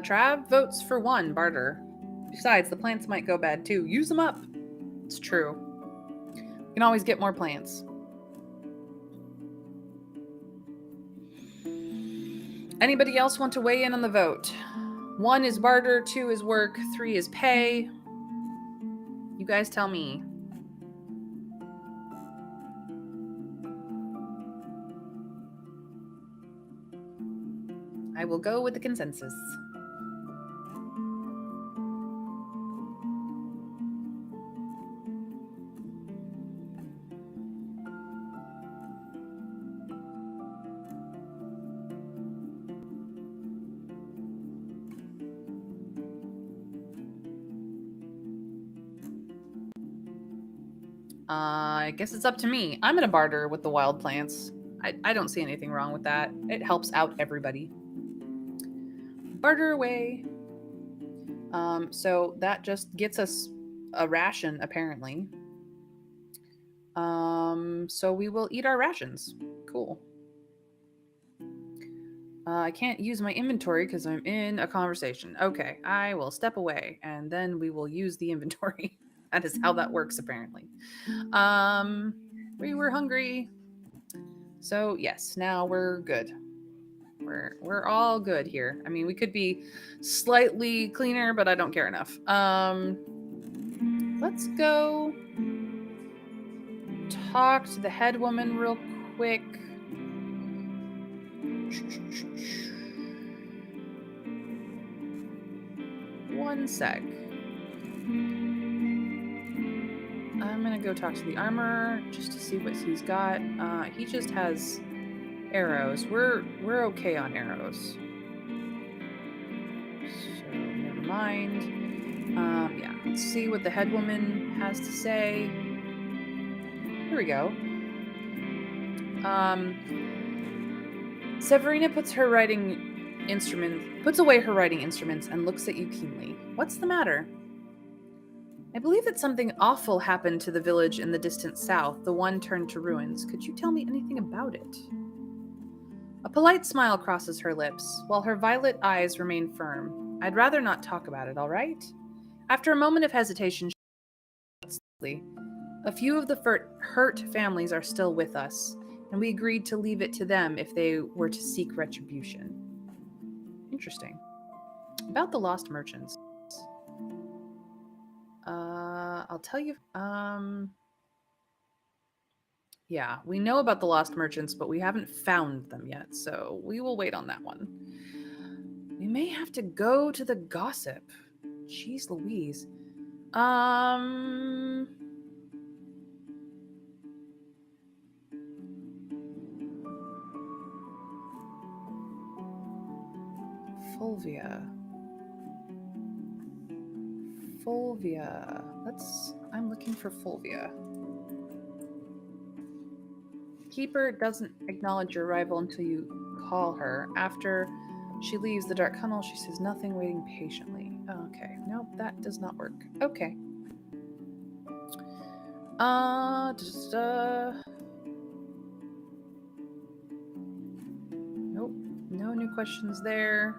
Trav votes for 1, barter. Besides, the plants might go bad too. Use them up. It's true. You can always get more plants. Anybody else want to weigh in on the vote? 1 is barter, 2 is work, 3 is pay. You guys tell me. I will go with the consensus. I guess it's up to me. I'm gonna barter with the wild plants. I don't see anything wrong with that. It helps out everybody. Barter away. So that just gets us a ration, apparently. So we will eat our rations. Cool. I can't use my inventory because I'm in a conversation. Okay, I will step away and then we will use the inventory. That is how that works, apparently. We were hungry. So yes, now we're good. We're all good here. I mean, we could be slightly cleaner, but I don't care enough. Let's go talk to the head woman real quick. One sec. I'm gonna go talk to the armorer just to see what he's got. He just has arrows. We're okay on arrows. So never mind. Yeah, let's see what the head woman has to say. Here we go. Severina puts away her writing instruments and looks at you keenly. What's the matter? I believe that something awful happened to the village in the distant south, the one turned to ruins. Could you tell me anything about it? A polite smile crosses her lips, while her violet eyes remain firm. I'd rather not talk about it, all right? After a moment of hesitation, she said slowly, a few of the hurt families are still with us, and we agreed to leave it to them if they were to seek retribution. Interesting. About the lost merchants. I'll tell you. Yeah, we know about the lost merchants, but we haven't found them yet, so we will wait on that one. We may have to go to the gossip. Jeez Louise. Fulvia. I'm looking for Fulvia. Keeper doesn't acknowledge your arrival until you call her. After she leaves the dark tunnel, she says nothing, waiting patiently. Okay, nope, that does not work. Okay. Nope, no new questions there.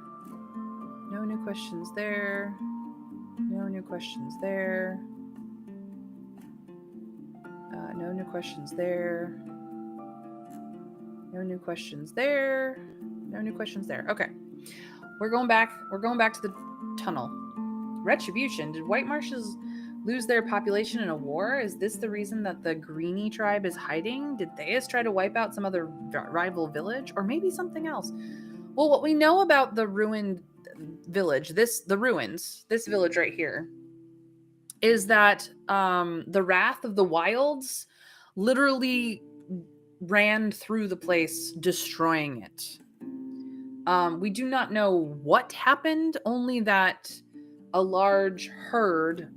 No new questions there. No new questions there. No new questions there. No new questions there. No new questions there. Okay. We're going back. We're going back to the tunnel. Retribution. Did White Marshes lose their population in a war? Is this the reason that the Greenie tribe is hiding? Did Theus try to wipe out some other rival village? Or maybe something else? Well, what we know about the ruined village, this village right here, is that the Wrath of the Wilds literally ran through the place, destroying it. We do not know what happened, only that a large herd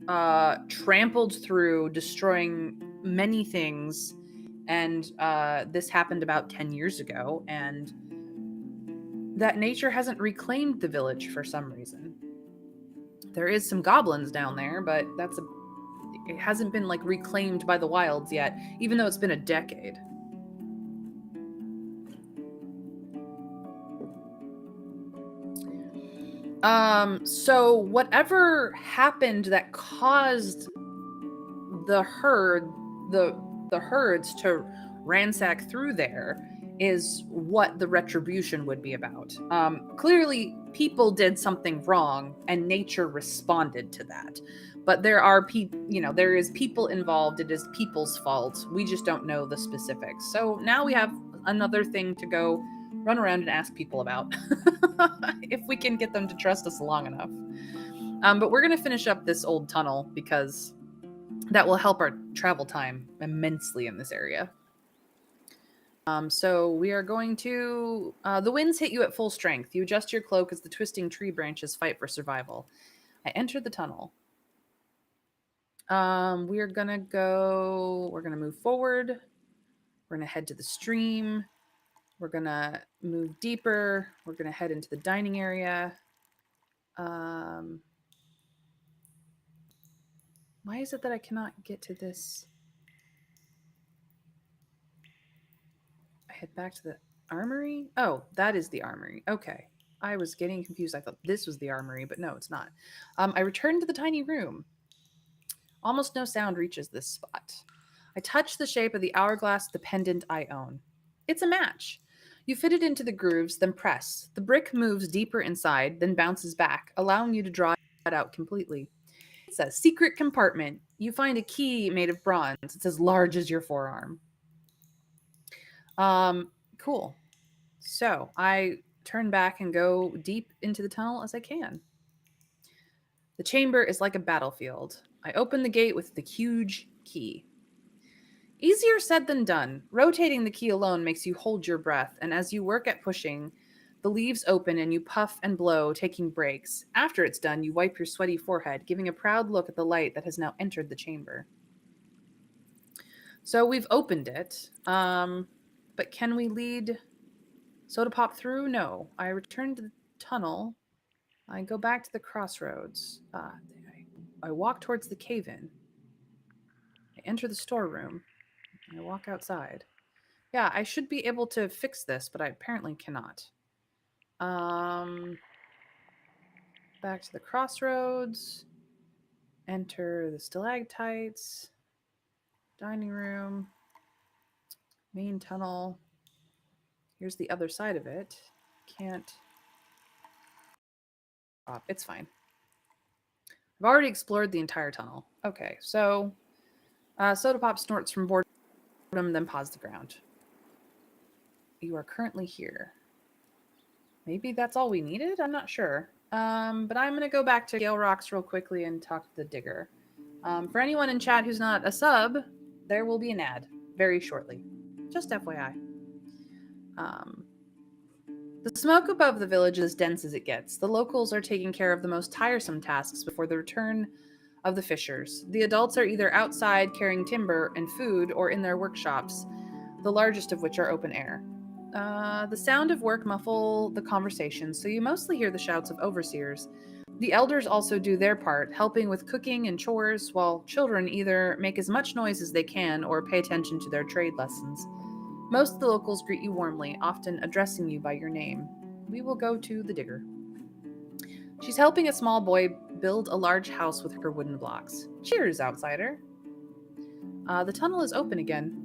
trampled through, destroying many things. And this happened about 10 years ago, and that nature hasn't reclaimed the village for some reason. There is some goblins down there, but it hasn't been like reclaimed by the wilds yet, even though it's been a decade. So whatever happened that caused the herds to ransack through there is what the retribution would be about. Clearly, people did something wrong, and nature responded to that. But there is people involved. It is people's fault. We just don't know the specifics. So now we have another thing to go run around and ask people about, if we can get them to trust us long enough. But we're gonna finish up this old tunnel because that will help our travel time immensely in this area. So we are going to... the winds hit you at full strength. You adjust your cloak as the twisting tree branches fight for survival. I enter the tunnel. We're gonna move forward. We're gonna head to the stream. We're gonna move deeper. We're gonna head into the dining area. Why is it that I cannot get to this? I head back to the armory. Oh, that is the armory. Okay. I was getting confused. I thought this was the armory, but no, it's not. I return to the tiny room. Almost no sound reaches this spot. I touch the shape of the hourglass, the pendant I own. It's a match. You fit it into the grooves, then press. The brick moves deeper inside, then bounces back, allowing you to draw it out completely. It's a secret compartment. You find a key made of bronze. It's as large as your forearm. Cool. So I turn back and go deep into the tunnel as I can. The chamber is like a battlefield. I open the gate with the huge key. Easier said than done. Rotating the key alone makes you hold your breath, and as you work at pushing, the leaves open and you puff and blow, taking breaks. After it's done, you wipe your sweaty forehead, giving a proud look at the light that has now entered the chamber. So we've opened it, but can we lead Soda Pop through? No. I return to the tunnel. I go back to the crossroads. I walk towards the cave-in. I enter the storeroom. I walk outside. Yeah, I should be able to fix this, but I apparently cannot. Back to the crossroads. Enter the stalactites. Dining room. Main tunnel. Here's the other side of it. Can't. Oh, it's fine. I've already explored the entire tunnel. Okay, so Soda Pop snorts from boredom, then paws the ground. You are currently here. Maybe that's all we needed? I'm not sure. But I'm going to go back to Gale Rocks real quickly and talk to the digger. For anyone in chat who's not a sub, there will be an ad very shortly. Just FYI. The smoke above the village is as dense as it gets. The locals are taking care of the most tiresome tasks before the return of the fishers. The adults are either outside carrying timber and food or in their workshops, the largest of which are open air. The sound of work muffle the conversation, so you mostly hear the shouts of overseers. The elders also do their part, helping with cooking and chores, while children either make as much noise as they can or pay attention to their trade lessons. Most of the locals greet you warmly, often addressing you by your name. We will go to the digger. She's helping a small boy build a large house with her wooden blocks. Cheers, outsider. The tunnel is open again.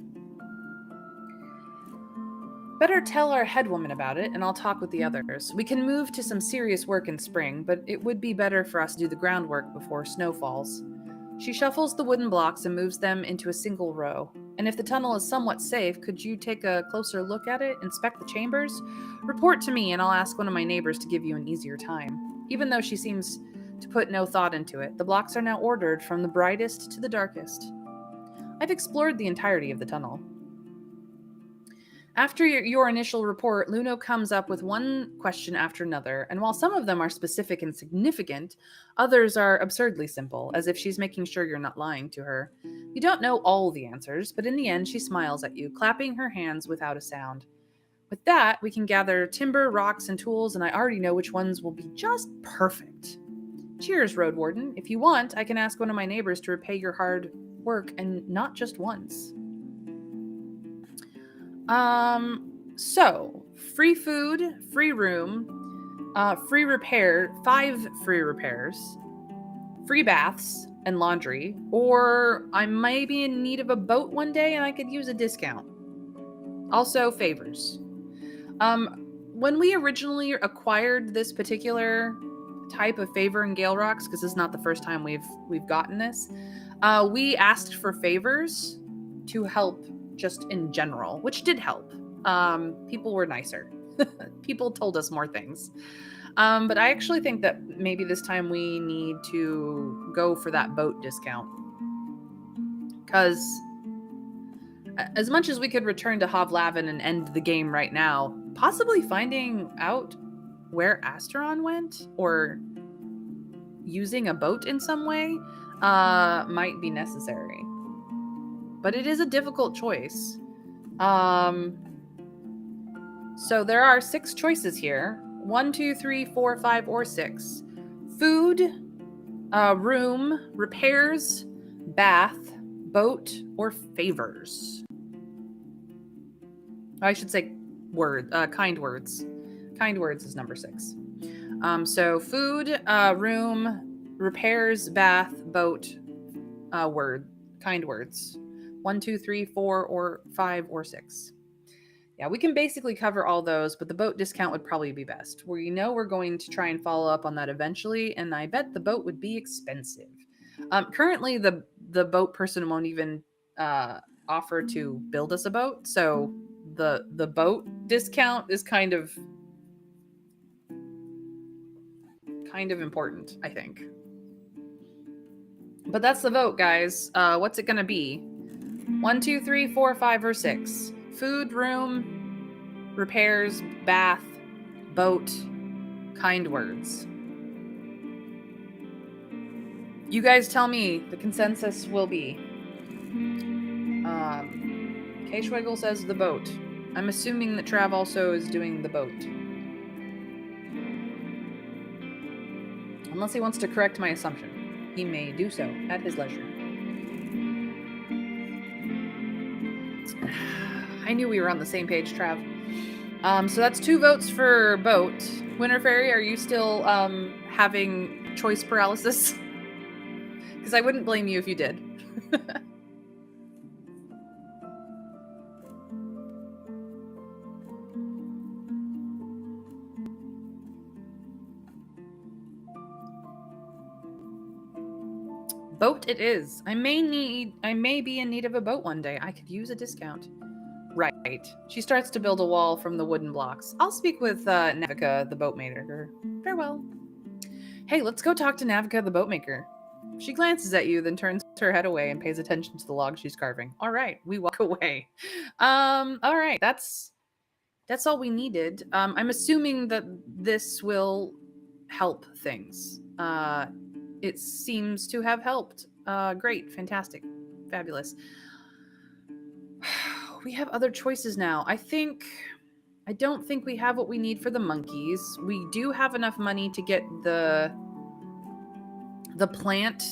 Better tell our head woman about it, and I'll talk with the others. We can move to some serious work in spring, but it would be better for us to do the groundwork before snow falls. She shuffles the wooden blocks and moves them into a single row. And if the tunnel is somewhat safe, could you take a closer look at it, inspect the chambers? Report to me, and I'll ask one of my neighbors to give you an easier time. Even though she seems to put no thought into it, the blocks are now ordered from the brightest to the darkest. I've explored the entirety of the tunnel. After your initial report, Luno comes up with one question after another, and while some of them are specific and significant, others are absurdly simple, as if she's making sure you're not lying to her. You don't know all the answers, but in the end, she smiles at you, clapping her hands without a sound. With that, we can gather timber, rocks, and tools, and I already know which ones will be just perfect. Cheers, Roadwarden. If you want, I can ask one of my neighbors to repay your hard work, and not just once. So free food, free room, free repair, 5 free repairs, free baths and laundry, or I may be in need of a boat one day and I could use a discount. Also favors. When we originally acquired this particular type of favor in Gale Rocks, because this is not the first time we've gotten this, we asked for favors to help just in general, which did help. People were nicer. People told us more things. But I actually think that maybe this time we need to go for that boat discount. Because as much as we could return to Hovlavin and end the game right now, possibly finding out where Asteron went or using a boat in some way might be necessary. But it is a difficult choice. So there are 6 choices here. 1, 2, 3, 4, 5, or 6. Food, room, repairs, bath, boat, or favors. I should say kind words. Kind words is number 6. So food, room, repairs, bath, boat, kind words. 1, 2, 3, 4, or 5, or 6. Yeah, we can basically cover all those, but the boat discount would probably be best. We know we're going to try and follow up on that eventually, and I bet the boat would be expensive. Currently, the boat person won't even offer to build us a boat, so the boat discount is kind of important, I think. But that's the vote, guys. What's it gonna be? 1, 2, 3, 4, 5, or 6. Food, room, repairs, bath, boat, kind words. You guys tell me. The consensus will be. K-Schwiggle says the boat. I'm assuming that Trav also is doing the boat. Unless he wants to correct my assumption. He may do so at his leisure. I knew we were on the same page, Trav. So that's 2 votes for boat. Winter Fairy, are you still having choice paralysis? Because I wouldn't blame you if you did. Boat it is. I may be in need of a boat one day. I could use a discount. Right. She starts to build a wall from the wooden blocks. I'll speak with Navica, the boat maker. Farewell. Hey, let's go talk to Navica, the boat maker. She glances at you, then turns her head away and pays attention to the log she's carving. All right, we walk away. All right, that's all we needed. I'm assuming that this will help things. It seems to have helped. Great, fantastic, fabulous. We have other choices now. I don't think we have what we need for the monkeys. We do have enough money to get the plant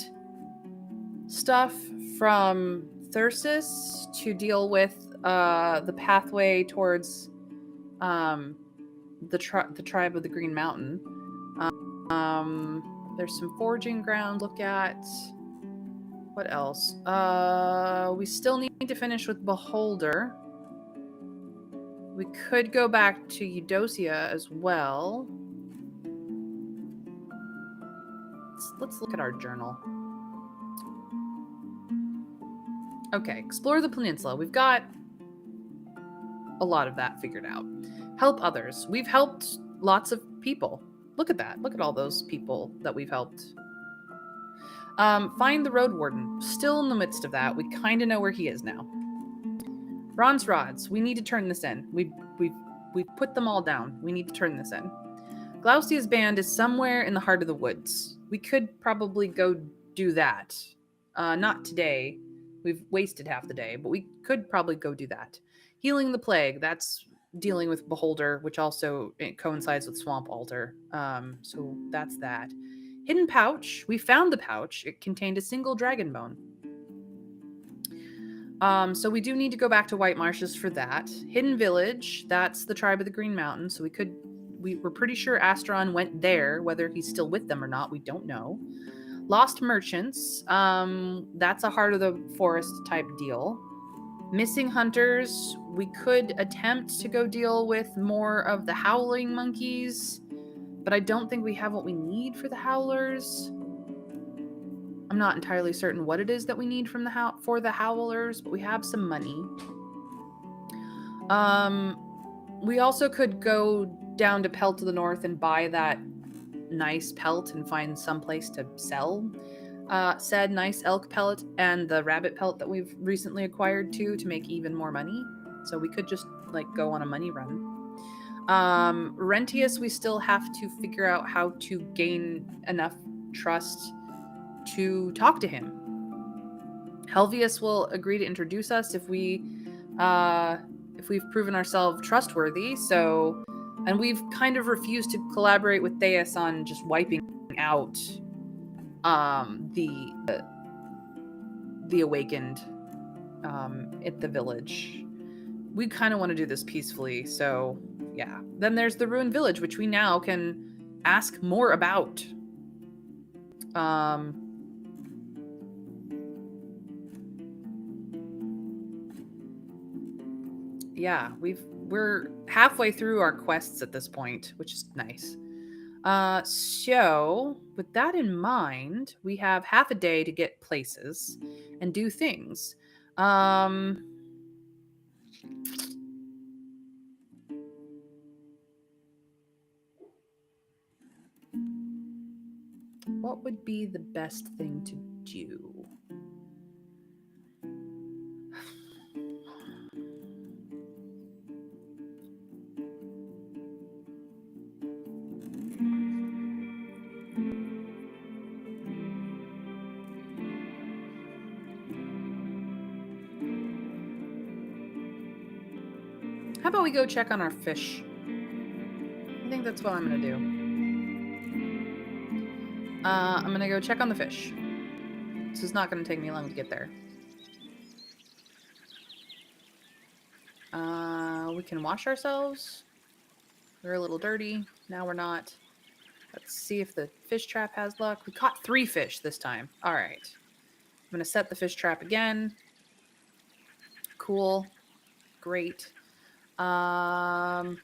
stuff from Thyrsis to deal with the pathway towards the tribe of the Green Mountain. There's some foraging ground. Look at what else. We still need to finish with Beholder. We could go back to Eudosia as well. Let's look at our journal. Okay, explore the peninsula. We've got a lot of that figured out. Help others. We've helped lots of people. Look at that. Look at all those people that we've helped. Find the Roadwarden. Still in the midst of that. We kind of know where he is now. Bronze rods. We need to turn this in. We've put them all down. We need to turn this in. Glaucia's band is somewhere in the heart of the woods. We could probably go do that. Not today. We've wasted half the day, but we could probably go do that. Healing the plague. That's dealing with Beholder, which also coincides with Swamp Altar. So that's that. Hidden pouch. We found the pouch. It contained a single dragon bone. So we do need to go back to White Marshes for that. Hidden village. That's the tribe of the Green Mountain. So we're pretty sure Astron went there. Whether he's still with them or not, we don't know. Lost merchants. That's a heart of the forest type deal. Missing hunters. We could attempt to go deal with more of the howling monkeys, but I don't think we have what we need for the howlers. I'm not entirely certain what it is that we need from for the howlers, but we have some money. We also could go down to Pelt to the north and buy that nice pelt and find some place to sell said nice elk pellet and the rabbit pelt that we've recently acquired too to make even more money. So we could just go on a money run. Rentius, we still have to figure out how to gain enough trust to talk to him. Helvius will agree to introduce us if we've proven ourselves trustworthy. So, and we've kind of refused to collaborate with Theus on just wiping out the awakened at the village. We kind of want to do this peacefully. So, yeah. Then there's the ruined village, which we now can ask more about. Yeah, we're halfway through our quests at this point, which is nice. So with that in mind, we have half a day to get places and do things. What would be the best thing to do? How about we go check on our fish? I think that's what I'm gonna do. I'm gonna go check on the fish. This is not gonna take me long to get there. We can wash ourselves. We're a little dirty. Now we're not. Let's see if the fish trap has luck. We caught 3 fish this time. All right. I'm going to set the fish trap again. Cool. Great. Let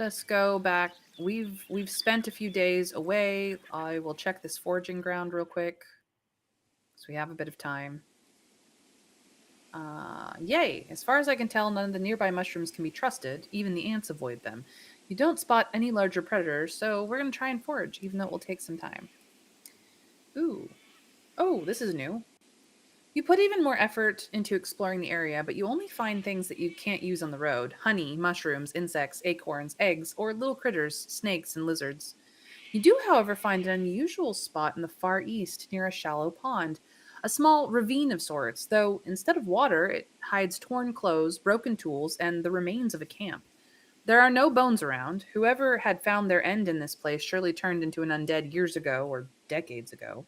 us go back. We've spent a few days away. I will check this foraging ground real quick, so we have a bit of time. Yay! As far as I can tell, none of the nearby mushrooms can be trusted. Even the ants avoid them. You don't spot any larger predators, so we're going to try and forage, even though it will take some time. Ooh. Oh, this is new. You put even more effort into exploring the area, but you only find things that you can't use on the road. Honey, mushrooms, insects, acorns, eggs, or little critters, snakes, and lizards. You do, however, find an unusual spot in the far east near a shallow pond. A small ravine of sorts, though instead of water, it hides torn clothes, broken tools, and the remains of a camp. There are no bones around. Whoever had found their end in this place surely turned into an undead years ago, or decades ago.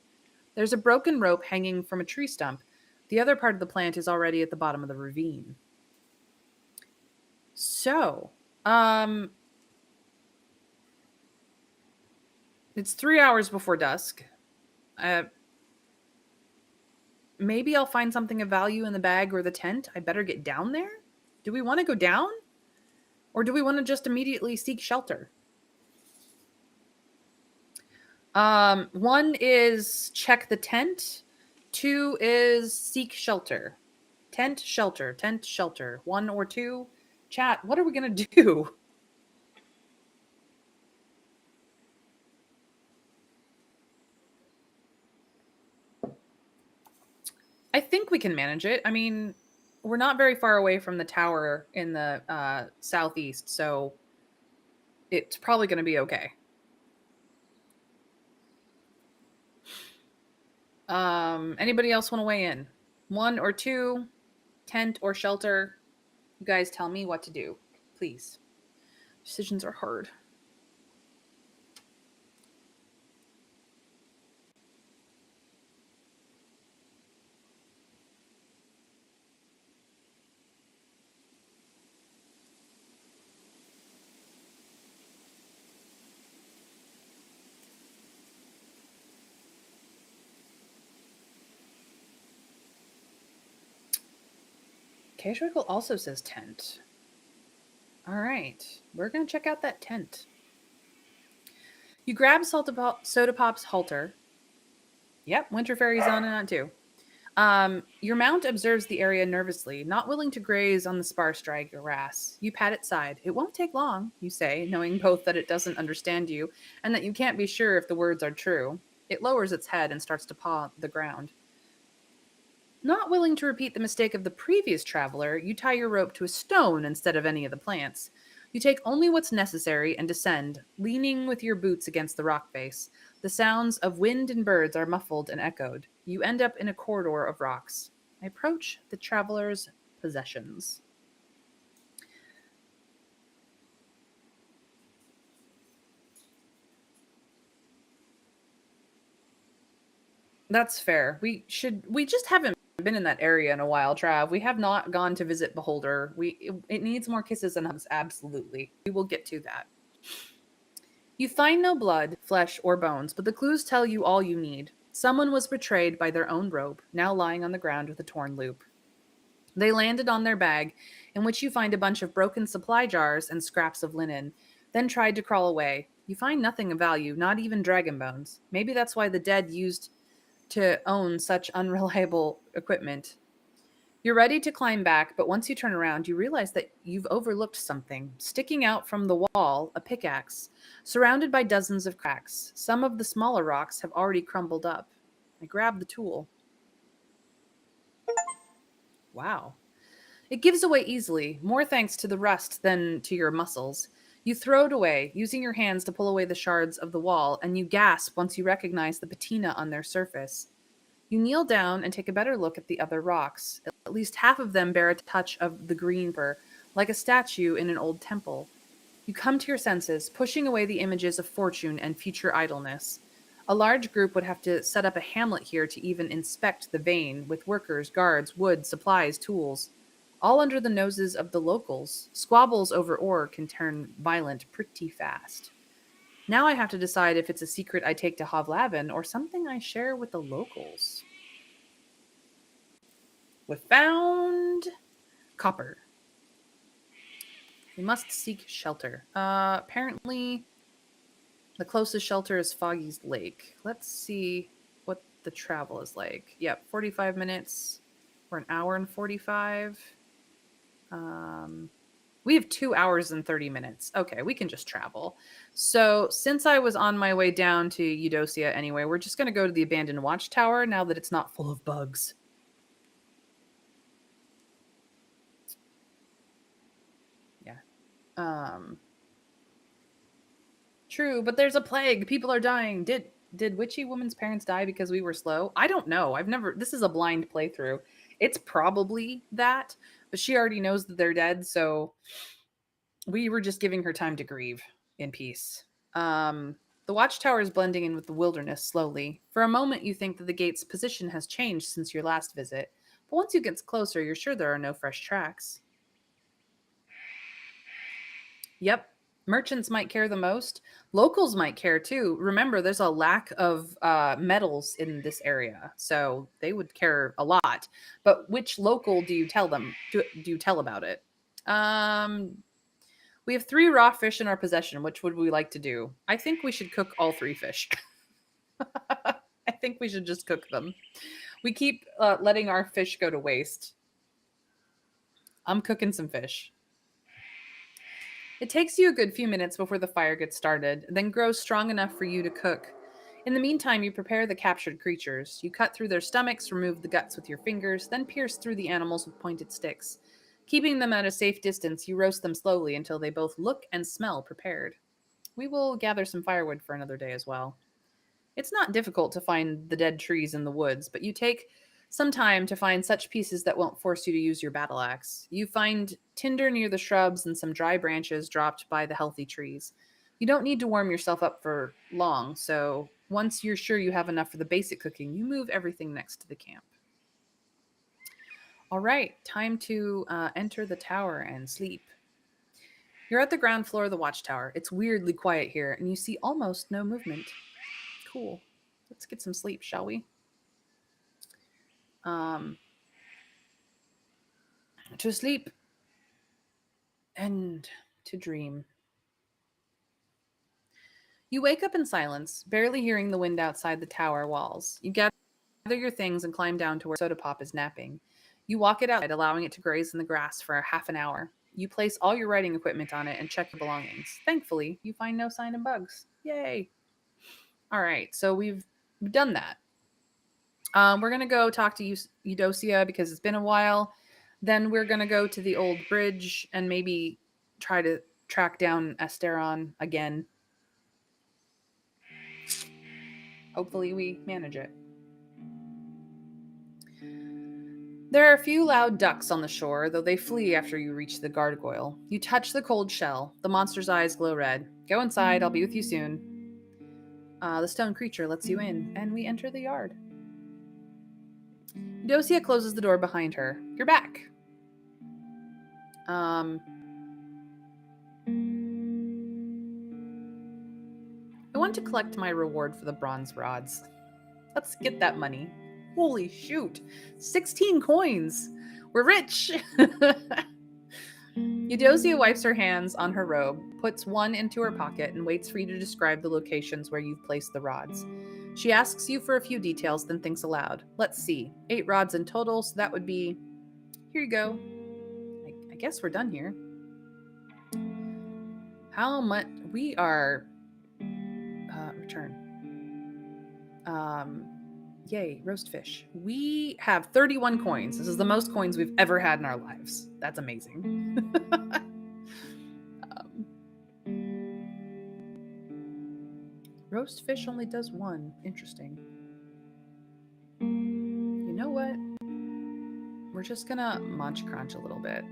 There's a broken rope hanging from a tree stump. The other part of the plant is already at the bottom of the ravine. So, it's 3 hours before dusk. Maybe I'll find something of value in the bag or the tent. I better get down there? Do we want to go down? Or do we want to just immediately seek shelter? 1 is check the tent. 2 is seek shelter. Tent, shelter, tent, shelter. 1 or 2? Chat, what are we going to do? I think we can manage it. I mean, we're not very far away from the tower in the southeast, so it's probably going to be okay. Anybody else want to weigh in? 1 or 2, tent or shelter? You guys tell me what to do, please. Decisions are hard. Casual also says tent. All right, we're going to check out that tent. You grab Soda Pop's halter. Yep, Winter Fairy's on and on too. Your mount observes the area nervously, not willing to graze on the sparse dry grass. You pat its side. It won't take long, you say, knowing both that it doesn't understand you and that you can't be sure if the words are true. It lowers its head and starts to paw the ground. Not willing to repeat the mistake of the previous traveler, you tie your rope to a stone instead of any of the plants. You take only what's necessary and descend, leaning with your boots against the rock face. The sounds of wind and birds are muffled and echoed. You end up in a corridor of rocks. I approach the traveler's possessions. That's fair. We just haven't been in that area in a while, Trav. We have not gone to visit Beholder. It needs more kisses and hugs, absolutely. We will get to that. You find no blood, flesh, or bones, but the clues tell you all you need. Someone was betrayed by their own robe, now lying on the ground with a torn loop. They landed on their bag, in which you find a bunch of broken supply jars and scraps of linen, then tried to crawl away. You find nothing of value, not even dragon bones. Maybe that's why the dead used to own such unreliable equipment. You're ready to climb back, but once you turn around, you realize that you've overlooked something. Sticking out from the wall, a pickaxe, surrounded by dozens of cracks. Some of the smaller rocks have already crumbled up. I grab the tool. Wow. It gives away easily, more thanks to the rust than to your muscles. You throw it away, using your hands to pull away the shards of the wall, and you gasp once you recognize the patina on their surface. You kneel down and take a better look at the other rocks. At least half of them bear a touch of the green fur, like a statue in an old temple. You come to your senses, pushing away the images of fortune and future idleness. A large group would have to set up a hamlet here to even inspect the vein, with workers, guards, wood, supplies, tools. All under the noses of the locals. Squabbles over ore can turn violent pretty fast. Now I have to decide if it's a secret I take to Hovlavin or something I share with the locals. We found copper. We must seek shelter. Apparently, the closest shelter is Foggy's Lake. Let's see what the travel is like. Yep, 45 minutes or an hour and 45. We have 2 hours and 30 minutes. Okay, we can just travel. So, since I was on my way down to Eudocia anyway, we're just going to go to the abandoned watchtower now that it's not full of bugs. Yeah. True, but there's a plague. People are dying. Did witchy woman's parents die because we were slow? I don't know. I've never This is a blind playthrough. It's probably that, but she already knows that they're dead, so we were just giving her time to grieve in peace. Um the watchtower is blending in with the wilderness slowly. For a moment you think that the gate's position has changed since your last visit, but once you get closer, you're sure there are no fresh tracks. Yep. Merchants might care the most. Locals might care too. Remember, there's a lack of metals in this area, so they would care a lot. But which local do you tell them? Do you tell about it? Um, we have 3 raw fish in our possession. Which would we like to do? I think we should cook all 3 fish. I think we should just cook them. We keep letting our fish go to waste. I'm cooking some fish. It takes you a good few minutes before the fire gets started, then grows strong enough for you to cook. In the meantime, you prepare the captured creatures. You cut through their stomachs, remove the guts with your fingers, then pierce through the animals with pointed sticks. Keeping them at a safe distance, you roast them slowly until they both look and smell prepared. We will gather some firewood for another day as well. It's not difficult to find the dead trees in the woods, but you take some time to find such pieces that won't force you to use your battle axe. You find tinder near the shrubs and some dry branches dropped by the healthy trees. You don't need to warm yourself up for long, so once you're sure you have enough for the basic cooking, you move everything next to the camp. All right, time to enter the tower and sleep. You're at the ground floor of the watchtower. It's weirdly quiet here, and you see almost no movement. Cool. Let's get some sleep, shall we? Um, to sleep and to dream. You wake up in silence, barely hearing the wind outside the tower walls. You gather your things and climb down to where Soda Pop is napping. You walk it outside, allowing it to graze in the grass for half an hour. You place all your writing equipment on it and check your belongings. Thankfully, you find no sign of bugs. Yay. All right, so we've done that. We're going to go talk to Eudocia because it's been a while. Then we're going to go to the old bridge and maybe try to track down Asteron again. Hopefully we manage it. There are a few loud ducks on the shore, though they flee after you reach the gargoyle. You touch the cold shell. The monster's eyes glow red. Go inside, I'll be with you soon. The stone creature lets you in, and we enter the yard. Eudocia closes the door behind her. You're back. I want to collect my reward for the bronze rods. Let's get that money. Holy shoot. 16 coins. We're rich. Eudocia wipes her hands on her robe, puts one into her pocket, and waits for you to describe the locations where you've placed the rods. She asks you for a few details, then thinks aloud. Let's see. 8 rods in total, so that would be... Here you go. I guess we're done here. How much... We are... return. Yay, roast fish. We have 31 coins. This is the most coins we've ever had in our lives. That's amazing. Roast fish only does 1. Interesting. You know what? We're just gonna munch crunch a little bit.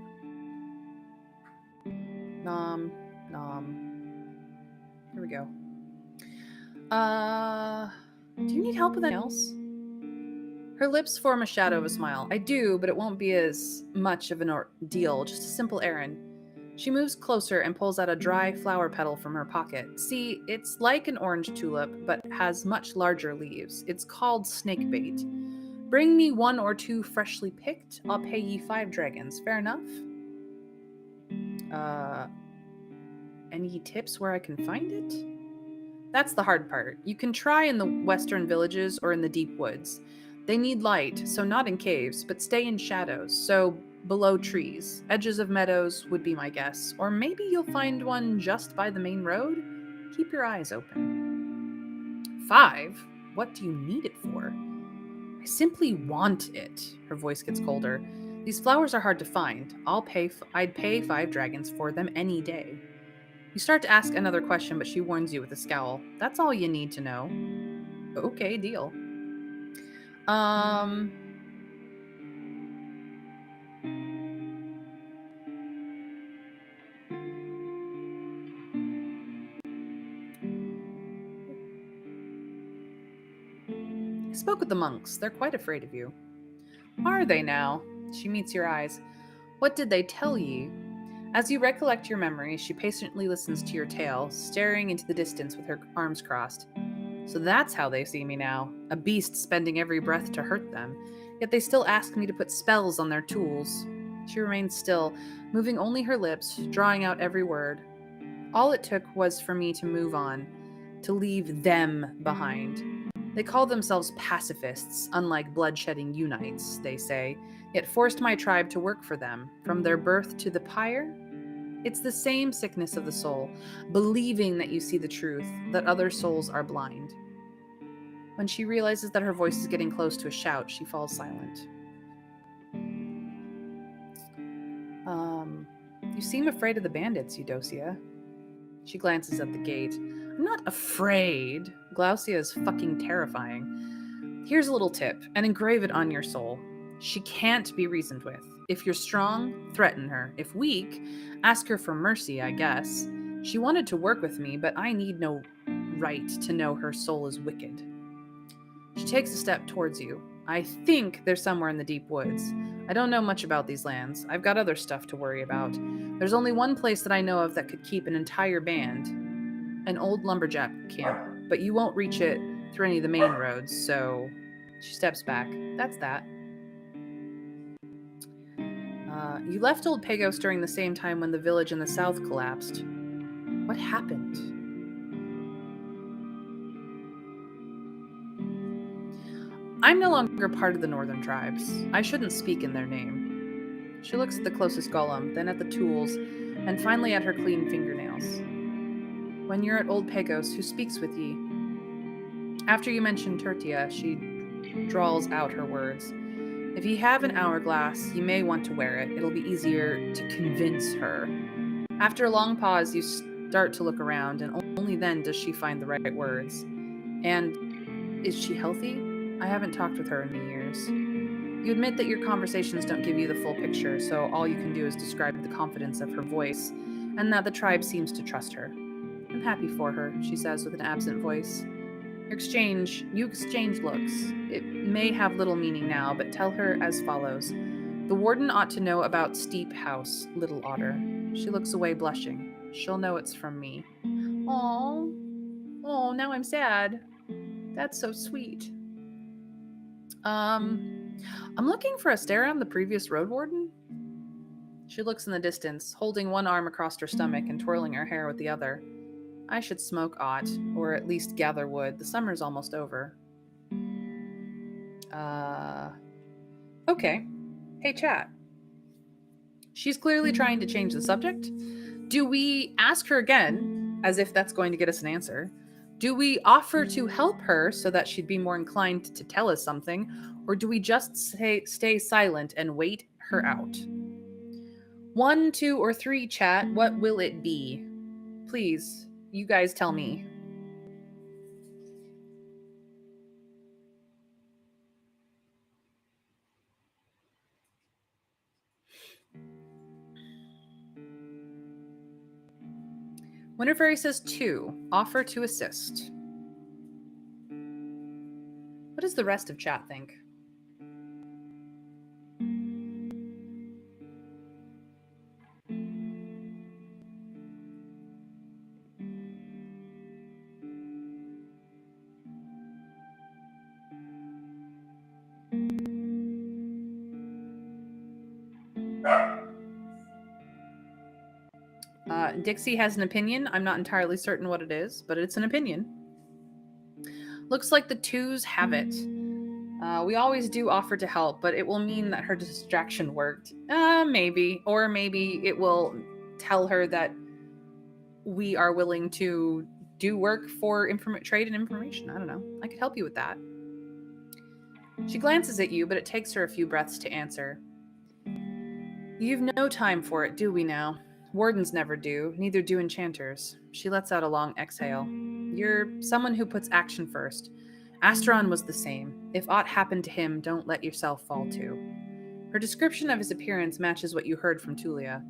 Nom, nom. Here we go. Do you need help with anything else? Her lips form a shadow of a smile. I do, but it won't be as much of an ordeal, just a simple errand. She moves closer and pulls out a dry flower petal from her pocket. See, it's like an orange tulip, but has much larger leaves. It's called snakebait. Bring me 1 or 2 freshly picked. I'll pay ye 5 dragons. Fair enough? Any tips where I can find it? That's the hard part. You can try in the western villages or in the deep woods. They need light, so not in caves, but stay in shadows, so below trees. Edges of meadows would be my guess. Or maybe you'll find one just by the main road? Keep your eyes open. 5? What do you need it for? I simply want it. Her voice gets colder. These flowers are hard to find. I'd pay 5 dragons for them any day. You start to ask another question, but she warns you with a scowl. That's all you need to know. Okay, deal. I spoke with the monks. They're quite afraid of you. Are they now? She meets your eyes. What did they tell ye? As you recollect your memories, she patiently listens to your tale, staring into the distance with her arms crossed. So that's how they see me now, a beast spending every breath to hurt them. Yet they still ask me to put spells on their tools. She remains still, moving only her lips, drawing out every word. All it took was for me to move on, to leave them behind. They call themselves pacifists, unlike bloodshedding unites, they say, yet forced my tribe to work for them, from their birth to the pyre. It's the same sickness of the soul, believing that you see the truth, that other souls are blind. When she realizes that her voice is getting close to a shout, she falls silent. You seem afraid of the bandits, Eudocia. She glances at the gate. I'm not afraid. Glaucia is fucking terrifying. Here's a little tip, and engrave it on your soul. She can't be reasoned with. If you're strong, threaten her. If weak, ask her for mercy, I guess. She wanted to work with me, but I need no right to know her soul is wicked. She takes a step towards you. I think they're somewhere in the deep woods. I don't know much about these lands. I've got other stuff to worry about. There's only one place that I know of that could keep an entire band. An old lumberjack camp, but you won't reach it through any of the main roads, so... She steps back. That's that. You left Old Pagos during the same time when the village in the south collapsed. What happened? I'm no longer part of the northern tribes. I shouldn't speak in their name. She looks at the closest golem, then at the tools, and finally at her clean fingernails. When you're at Old Pagos, who speaks with ye? After you mention Tertia, she drawls out her words. If ye have an hourglass, you may want to wear it. It'll be easier to convince her. After a long pause, you start to look around, and only then does she find the right words. And Is she healthy? I haven't talked with her in years. You admit that your conversations don't give you the full picture, so all you can do is describe the confidence of her voice, and that the tribe seems to trust her. I'm happy for her, she says with an absent voice. You exchange looks. It may have little meaning now, but tell her as follows. The warden ought to know about Steep House, Little Otter. She looks away, blushing. She'll know it's from me. Oh, now I'm sad. That's so sweet. I'm looking for a stare on the previous Roadwarden. She looks in the distance, holding one arm across her stomach and twirling her hair with the other. I should smoke aught, or at least gather wood. The summer's almost over. Okay. Hey, chat. She's clearly trying to change the subject. Do we ask her again, as if that's going to get us an answer? Do we offer to help her so that she'd be more inclined to tell us something? Or do we just stay silent and wait her out? 1, 2, or 3, chat. What will it be? Please, you guys tell me. Winter Fairy says 2. Offer to assist. What does the rest of chat think? Dixie has an opinion. I'm not entirely certain what it is, but it's an opinion. Looks like the 2s have it. We always do offer to help, but it will mean that her distraction worked. Maybe. Or maybe it will tell her that we are willing to do work for trade and information. I don't know. I could help you with that. She glances at you, but it takes her a few breaths to answer. You've no time for it, do we now? Wardens never do, neither do enchanters. She lets out a long exhale. You're someone who puts action first. Asteron was the same. If aught happened to him, don't let yourself fall too. Her description of his appearance matches what you heard from Tulia.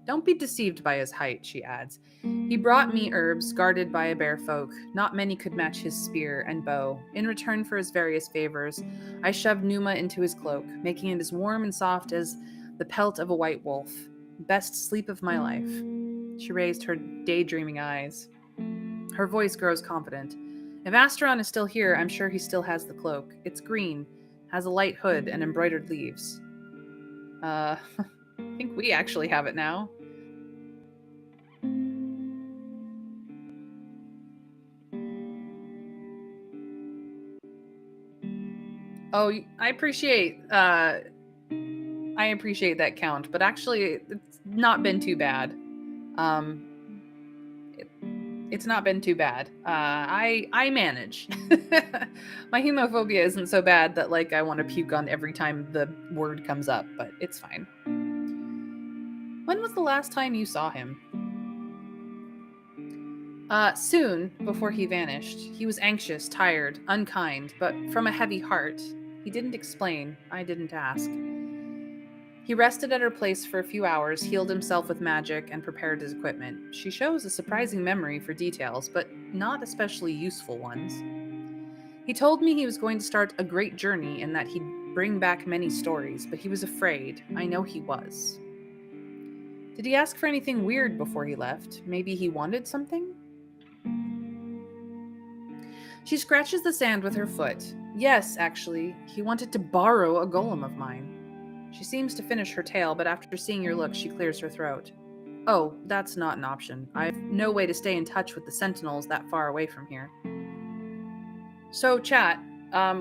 Don't be deceived by his height, she adds. He brought me herbs guarded by a bear folk. Not many could match his spear and bow. In return for his various favors, I shoved Numa into his cloak, making it as warm and soft as the pelt of a white wolf. Best sleep of my life. She raised her daydreaming eyes. Her voice grows confident. If Asteron is still here, I'm sure he still has the cloak. It's green, has a light hood and embroidered leaves. I think we actually have it now. Oh, I appreciate that count, but actually it's not been too bad. It's not been too bad. I manage. My hemophobia isn't so bad that like I want to puke on every time the word comes up, but it's fine. When was the last time you saw him? Soon before he vanished. He was anxious, tired, unkind, but from a heavy heart. He didn't explain. I didn't ask. He rested at her place for a few hours, healed himself with magic, and prepared his equipment. She shows a surprising memory for details, but not especially useful ones. He told me he was going to start a great journey and that he'd bring back many stories, but he was afraid. I know he was. Did he ask for anything weird before he left? Maybe he wanted something? She scratches the sand with her foot. Yes, actually, he wanted to borrow a golem of mine. She seems to finish her tale, but after seeing your look, she clears her throat. Oh, that's not an option. I've no way to stay in touch with the sentinels that far away from here. So, chat,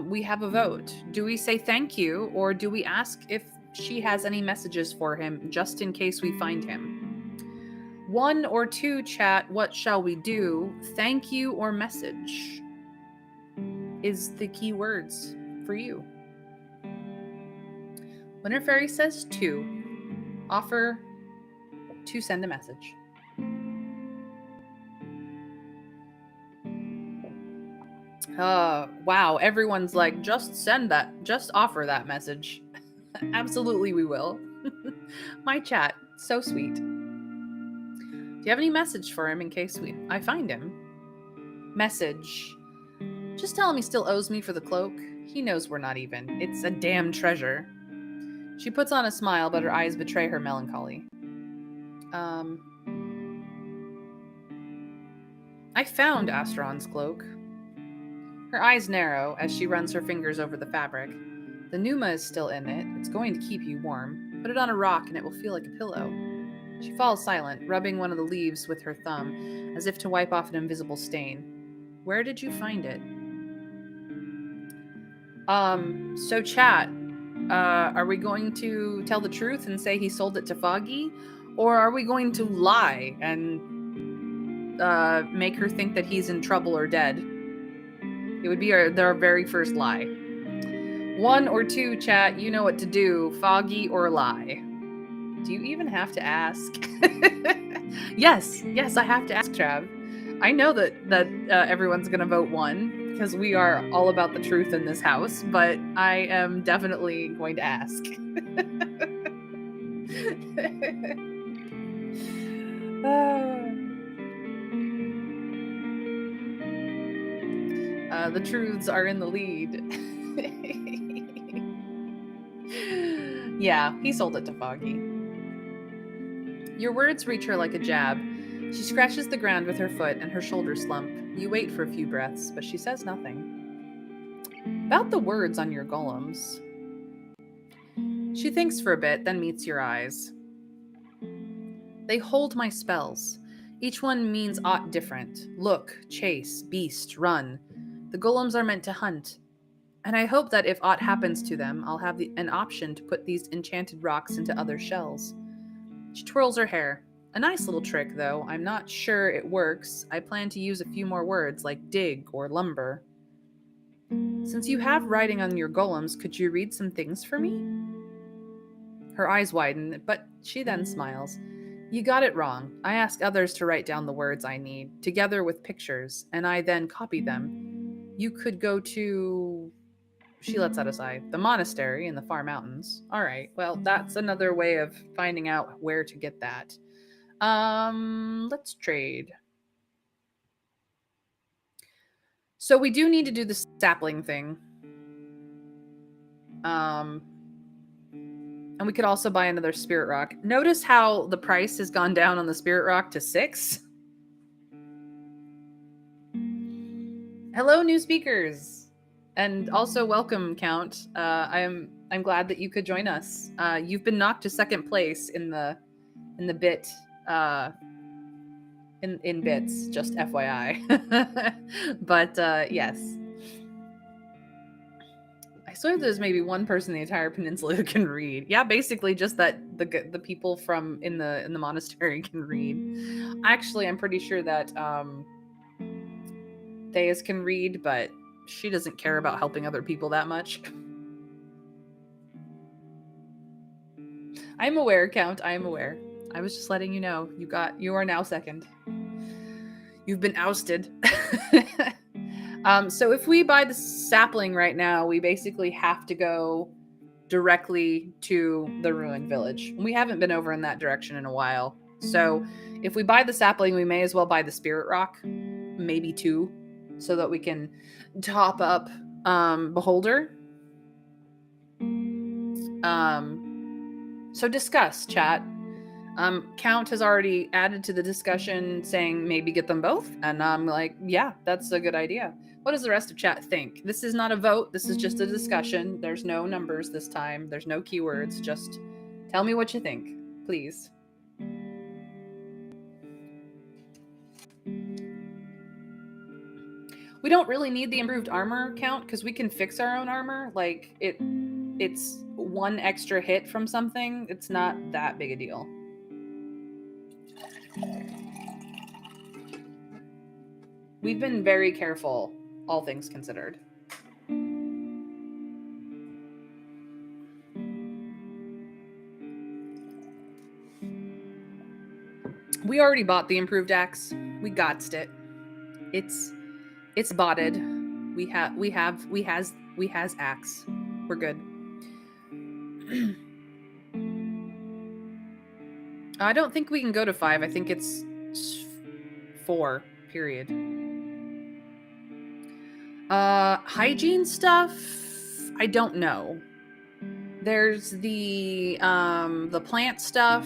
we have a vote. Do we say thank you, or do we ask if she has any messages for him, just in case we find him? 1 or 2, chat, what shall we do? Thank you or message is the key words for you. Winter Fairy says 2. Offer to send a message. Wow, everyone's like, just send that, just offer that message. Absolutely, we will. My chat, so sweet. Do you have any message for him in case I find him? Message. Just tell him he still owes me for the cloak. He knows we're not even. It's a damn treasure. She puts on a smile, but her eyes betray her melancholy. I found Asteron's cloak. Her eyes narrow as she runs her fingers over the fabric. The pneuma is still in it. It's going to keep you warm. Put it on a rock and it will feel like a pillow. She falls silent, rubbing one of the leaves with her thumb, as if to wipe off an invisible stain. Where did you find it? So chat, are we going to tell the truth and say he sold it to Foggy? Or are we going to lie and make her think that he's in trouble or dead? It would be their very first lie. 1 or 2, chat, you know what to do. Foggy or lie. Do you even have to ask? Yes, I have to ask, Trav. I know that everyone's going to vote 1 because we are all about the truth in this house, but I am definitely going to ask. The truths are in the lead. Yeah, he sold it to Foggy. Your words reach her like a jab. She scratches the ground with her foot and her shoulders slump. You wait for a few breaths, but she says nothing. About the words on your golems. She thinks for a bit, then meets your eyes. They hold my spells. Each one means aught different. Look, chase, beast, run. The golems are meant to hunt. And I hope that if aught happens to them, I'll have an option to put these enchanted rocks into other shells. She twirls her hair. A nice little trick, though. I'm not sure it works. I plan to use a few more words like dig or lumber. Since you have writing on your golems, could you read some things for me? Her eyes widen, but she then smiles. You got it wrong. I ask others to write down the words I need, together with pictures, and I then copy them. You could go to... She lets out a sigh. The monastery in the far mountains. All right, well, that's another way of finding out where to get that. Let's trade. So we do need to do the sapling thing. And we could also buy another spirit rock. Notice how the price has gone down on the spirit rock to 6. Hello, new speakers. And also welcome, Count. I'm glad that you could join us. You've been knocked to second place in the bit in bits, just FYI. But yes. I swear there's maybe one person in the entire peninsula who can read. Yeah, basically just that the people from in the monastery can read. Actually, I'm pretty sure that Theas can read, but she doesn't care about helping other people that much. I'm aware, Count. I am aware. I was just letting you know. You are now second. You've been ousted. So if we buy the sapling right now, we basically have to go directly to the ruined village. We haven't been over in that direction in a while. So if we buy the sapling, we may as well buy the spirit rock, maybe 2, so that we can top up Beholder. So discuss, chat. Count has already added to the discussion saying maybe get them both. And I'm like, yeah, that's a good idea. What does the rest of chat think? This is not a vote. This is just a discussion. There's no numbers this time. There's no keywords. Just tell me what you think, please. We don't really need the improved armor count because we can fix our own armor. Like, it's 1 extra hit from something. It's not that big a deal. We've been very careful, all things considered. We already bought the improved axe. We gotsed it. It's botted. We has axe. We're good. I don't think we can go to 5. I think it's 4, period. Hygiene stuff, I don't know. There's the plant stuff.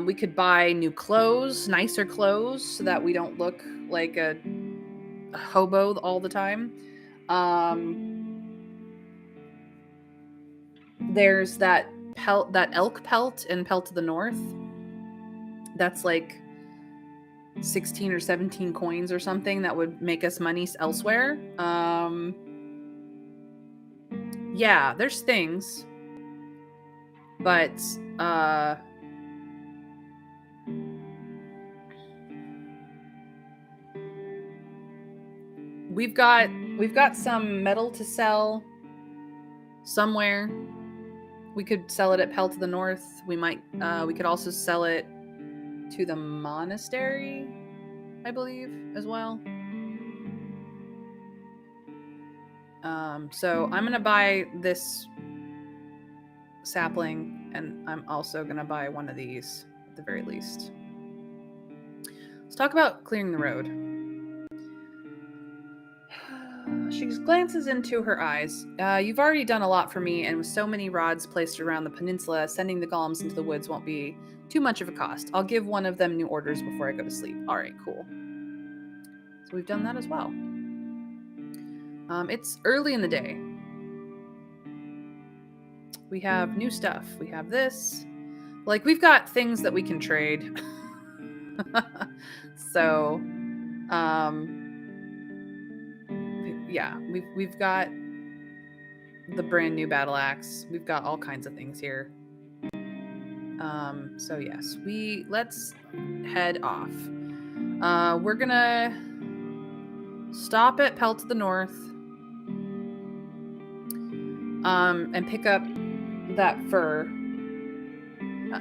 We could buy new clothes, nicer clothes, so that we don't look like a hobo all the time. There's that elk pelt in Pelt of the North. That's like 16 or 17 coins or something that would make us money elsewhere. Yeah, there's things. But we've got some metal to sell somewhere. We could sell it at Pelt of the North. We could also sell it to the monastery, I believe, as well. So I'm gonna buy this sapling, and I'm also gonna buy one of these at the very least. Let's talk about clearing the road. She glances into her eyes. You've already done a lot for me, and with so many rods placed around the peninsula, sending the golems into the woods won't be too much of a cost. I'll give one of them new orders before I go to sleep. All right, cool. So we've done that as well. It's early in the day. We have new stuff. We have this. Like, we've got things that we can trade. So, yeah, we've got the brand new battle axe. We've got all kinds of things here. So yes, let's head off. We're gonna stop at Pelt of the North, and pick up that fur.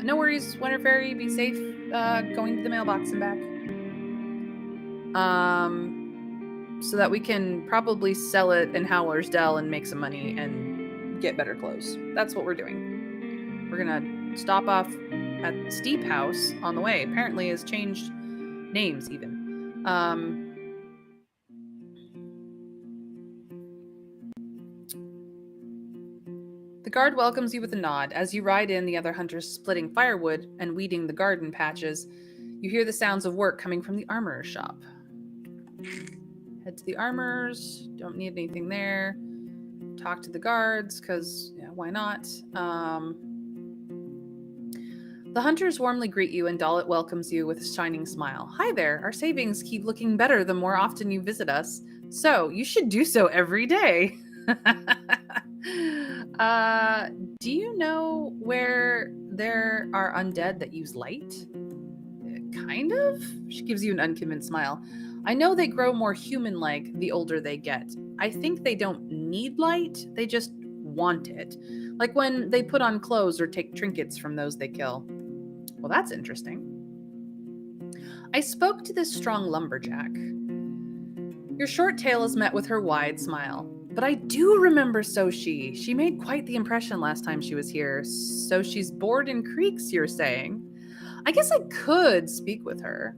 No worries, Winter Fairy. Be safe. Going to the mailbox and back. So that we can probably sell it in Howler's Dell and make some money and get better clothes. That's what we're doing. We're gonna stop off at Steep House on the way. Apparently has changed names even. The guard welcomes you with a nod. As you ride in, the other hunters splitting firewood and weeding the garden patches. You hear the sounds of work coming from the armorer's shop. Head to the armorers. Don't need anything there. Talk to the guards, because why not? The hunters warmly greet you, and Dalit welcomes you with a shining smile. Hi there. Our savings keep looking better the more often you visit us. So, you should do so every day. Do you know where there are undead that use light? Kind of? She gives you an unconvinced smile. I know they grow more human-like the older they get. I think they don't need light, they just want it. Like when they put on clothes or take trinkets from those they kill. Well, that's interesting. I spoke to this strong lumberjack. Your short tale is met with her wide smile. But I do remember Soshi. She made quite the impression last time she was here. So she's bored in creeks, you're saying? I guess I could speak with her.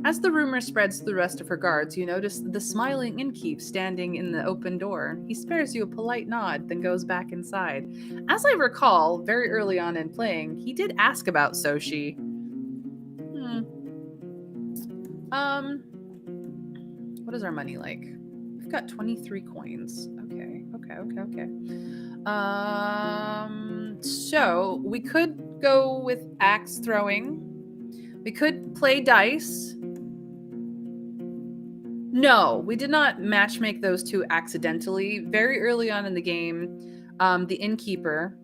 As the rumor spreads to the rest of her guards, you notice the smiling innkeep standing in the open door. He spares you a polite nod, then goes back inside. As I recall, very early on in playing, he did ask about Soshi. What is our money like? We've got 23 coins. Okay. So we could go with axe throwing. We could play dice. No, we did not matchmake those two accidentally. Very early on in the game, the innkeeper,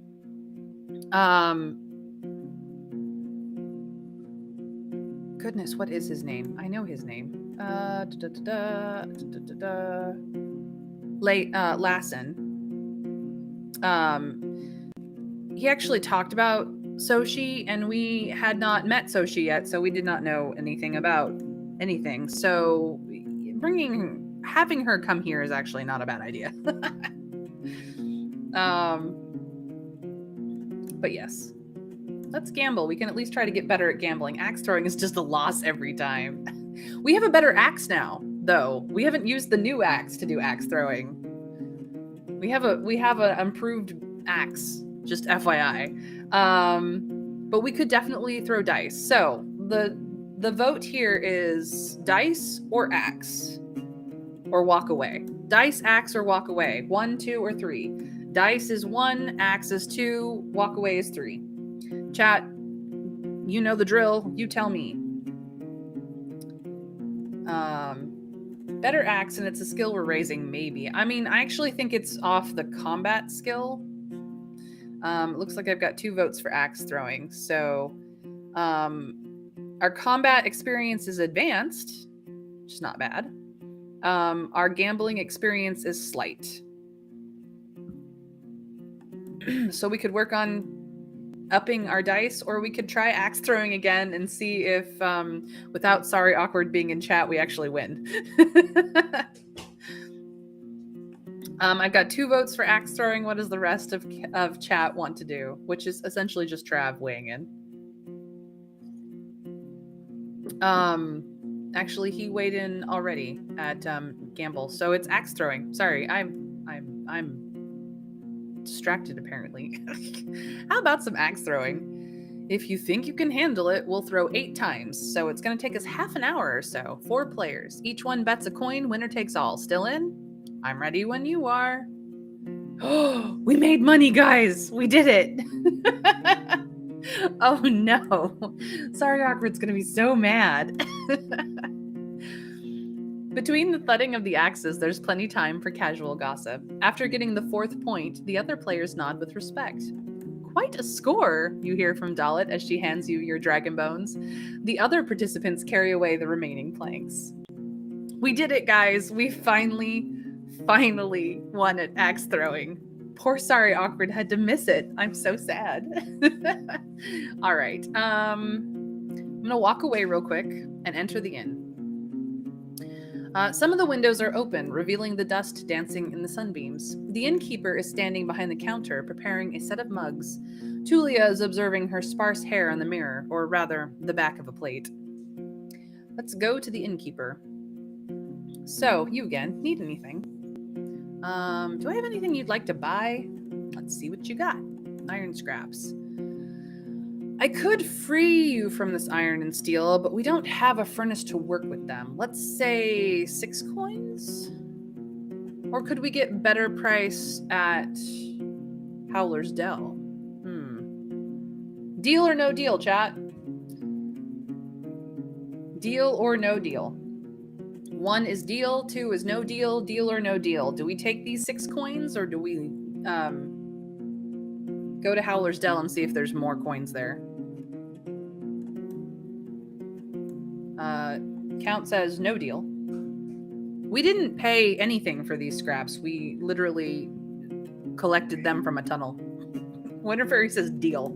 goodness, what is his name? I know his name. Lassen. He actually talked about Soshi, and we had not met Soshi yet, so we did not know anything about anything. So bringing having her come here is actually not a bad idea. But yes, let's gamble. We can at least try to get better at gambling. Axe throwing is just a loss every time. We have a better axe now, though. We haven't used the new axe to do axe throwing. We have an improved axe, just FYI. But we could definitely throw dice. So the vote here is dice or axe, or walk away. Dice, axe, or walk away. 1, 2, or 3. Dice is 1, axe is 2, walk away is 3. Chat, you know the drill. You tell me. Better axe, and it's a skill we're raising, maybe. I mean, I actually think it's off the combat skill. It looks like I've got 2 votes for axe throwing. So our combat experience is advanced, which is not bad. Our gambling experience is slight. So we could work on upping our dice, or we could try axe throwing again and see if, without Sorry Awkward being in chat, we actually win. I've got 2 votes for axe throwing. What does the rest of chat want to do? Which is essentially just Trav weighing in. Actually, he weighed in already at gamble, so it's axe throwing. Sorry, I'm distracted apparently. How about some axe throwing? If you think you can handle it, we'll throw 8 times. So it's going to take us half an hour or so. 4 players. Each one bets a coin. Winner takes all. Still in? I'm ready when you are. Oh, we made money, guys. We did it. Oh no. Sorry, Awkward's going to be so mad. Between the thudding of the axes, there's plenty time for casual gossip. After getting the 4th point, the other players nod with respect. Quite a score, you hear from Dalit as she hands you your dragon bones. The other participants carry away the remaining planks. We did it, guys. We finally won at axe throwing. Poor Sorry Awkward had to miss it. I'm so sad. All right. I'm gonna walk away real quick and enter the inn. Some of the windows are open, revealing the dust dancing in the sunbeams. The innkeeper is standing behind the counter, preparing a set of mugs. Tulia is observing her sparse hair in the mirror, or rather, the back of a plate. Let's go to the innkeeper. So, you again, need anything? Do I have anything you'd like to buy? Let's see what you got. Iron scraps. I could free you from this iron and steel, but we don't have a furnace to work with them. Let's say 6 coins? Or could we get better price at Howler's Dell? Deal or no deal, chat? Deal or no deal? 1 is deal, 2 is no deal, deal or no deal. Do we take these 6 coins, or do we go to Howler's Dell and see if there's more coins there? Count says no deal. We didn't pay anything for these scraps. We literally collected them from a tunnel. Winter Fairy says deal.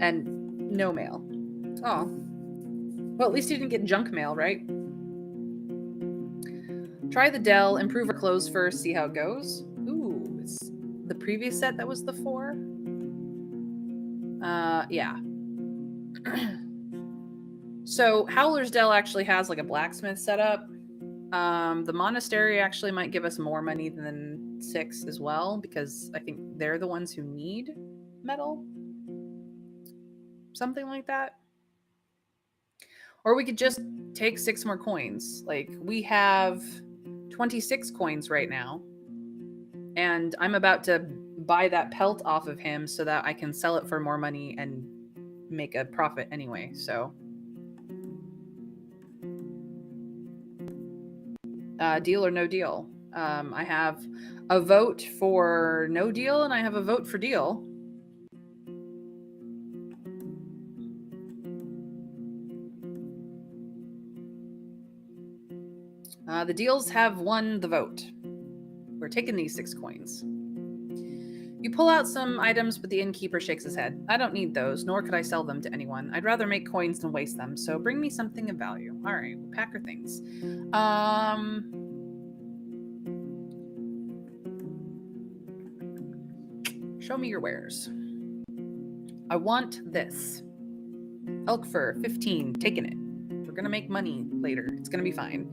And no mail. Oh. Well, at least you didn't get junk mail, right? Try the Dell, improve our clothes first, see how it goes. Ooh, it's the previous set that was the 4? Yeah. So Howler's Dell actually has like a blacksmith setup. The monastery actually might give us more money than 6 as well, because I think they're the ones who need metal. Something like that. Or we could just take 6 more coins. Like, we have 26 coins right now. And I'm about to buy that pelt off of him so that I can sell it for more money and make a profit anyway, so. Deal or no deal? I have a vote for no deal, and I have a vote for deal. The deals have won the vote. We're taking these 6 coins. You pull out some items, but the innkeeper shakes his head. I don't need those, nor could I sell them to anyone. I'd rather make coins than waste them, so bring me something of value. All right, we'll pack her things. Show me your wares. I want this. Elk fur, 15, taking it. We're gonna make money later. It's gonna be fine.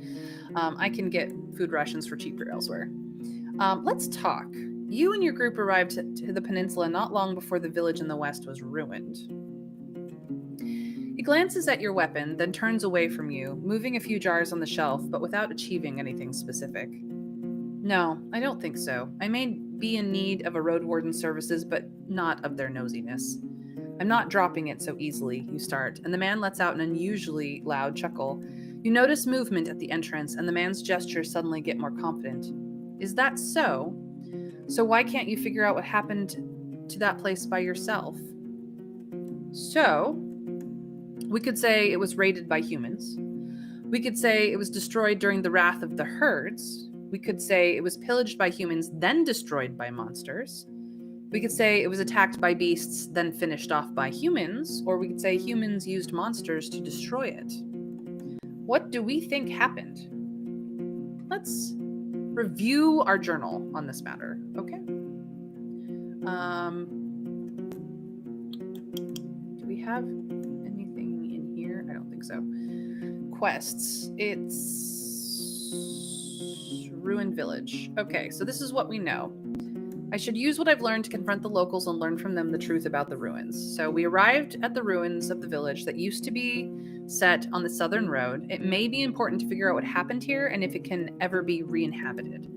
I can get food rations for cheaper elsewhere. Let's talk. You and your group arrived to the peninsula not long before the village in the west was ruined. He glances at your weapon, then turns away from you, moving a few jars on the shelf, but without achieving anything specific. No, I don't think so. I may be in need of a Roadwarden services, but not of their nosiness. I'm not dropping it so easily, you start, and the man lets out an unusually loud chuckle. You notice movement at the entrance, and the man's gestures suddenly get more confident. Is that so? So why can't you figure out what happened to that place by yourself? So, we could say it was raided by humans. We could say it was destroyed during the wrath of the herds. We could say it was pillaged by humans, then destroyed by monsters. We could say it was attacked by beasts, then finished off by humans. Or we could say humans used monsters to destroy it. What do we think happened? Let's review our journal on this matter, okay? Do we have anything in here? I don't think so. Quests. It's Ruined Village. Okay, so this is what we know. I should use what I've learned to confront the locals and learn from them the truth about the ruins. So we arrived at the ruins of the village that used to be set on the southern road. It may be important to figure out what happened here and if it can ever be re-inhabited.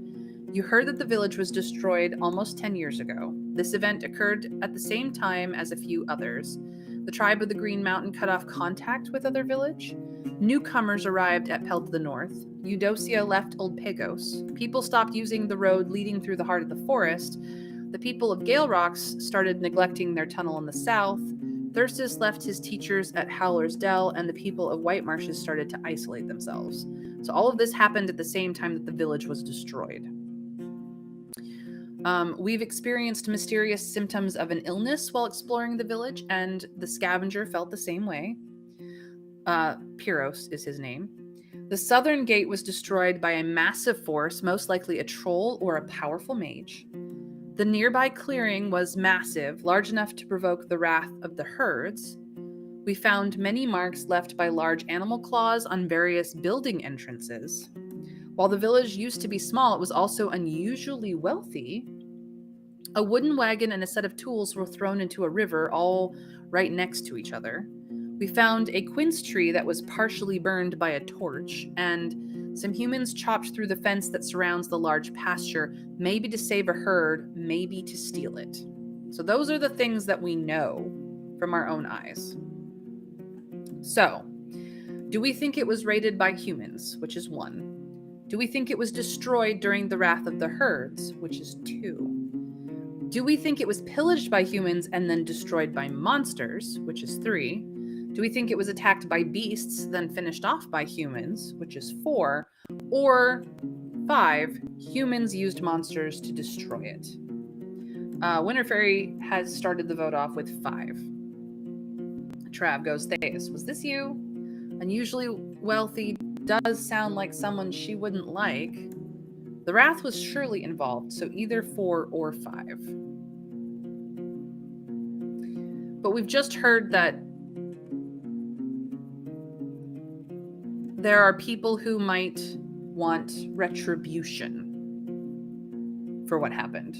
You heard that the village was destroyed almost 10 years ago. This event occurred at the same time as a few others. The tribe of the Green Mountain cut off contact with other village. Newcomers arrived at Pell to the north. Eudocia left Old Pagos. People stopped using the road leading through the heart of the forest. The people of Gale Rocks started neglecting their tunnel in the south. Thurstus left his teachers at Howler's Dell, and the people of White Marshes started to isolate themselves. So all of this happened at the same time that the village was destroyed. We've experienced mysterious symptoms of an illness while exploring the village, and the scavenger felt the same way. Pyros is his name. The southern gate was destroyed by a massive force, most likely a troll or a powerful mage. The nearby clearing was massive, large enough to provoke the wrath of the herds. We found many marks left by large animal claws on various building entrances. While the village used to be small, it was also unusually wealthy. A wooden wagon and a set of tools were thrown into a river, all right next to each other. We found a quince tree that was partially burned by a torch, and some humans chopped through the fence that surrounds the large pasture, maybe to save a herd, maybe to steal it. So those are the things that we know from our own eyes. So, do we think it was raided by humans, which is 1? Do we think it was destroyed during the wrath of the herds, which is 2? Do we think it was pillaged by humans and then destroyed by monsters, which is 3? Do we think it was attacked by beasts, then finished off by humans, which is 4? Or 5, humans used monsters to destroy it? Winter Fairy has started the vote off with 5. Trav goes, Theus, was this you? Unusually wealthy does sound like someone she wouldn't like. The wrath was surely involved, so either 4 or 5. But we've just heard that there are people who might want retribution for what happened.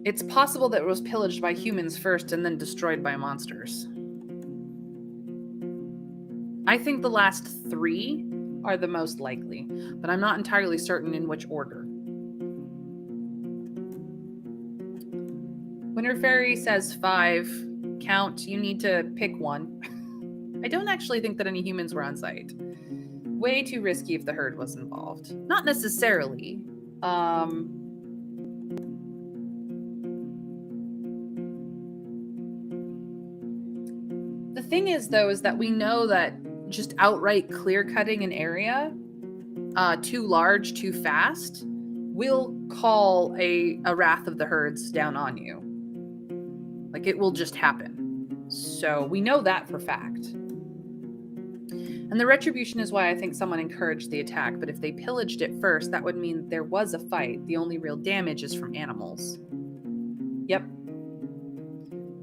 It's possible that it was pillaged by humans first and then destroyed by monsters. I think the last 3 are the most likely, but I'm not entirely certain in which order. Winter Fairy says 5. Count, you need to pick 1. I don't actually think that any humans were on site. Way too risky if the herd was involved. Not necessarily. The thing is, though, is that we know that just outright clear cutting an area too large, too fast, will call a wrath of the herds down on you. Like, it will just happen. So we know that for fact. And the retribution is why I think someone encouraged the attack, but if they pillaged it first, that would mean there was a fight. The only real damage is from animals. Yep.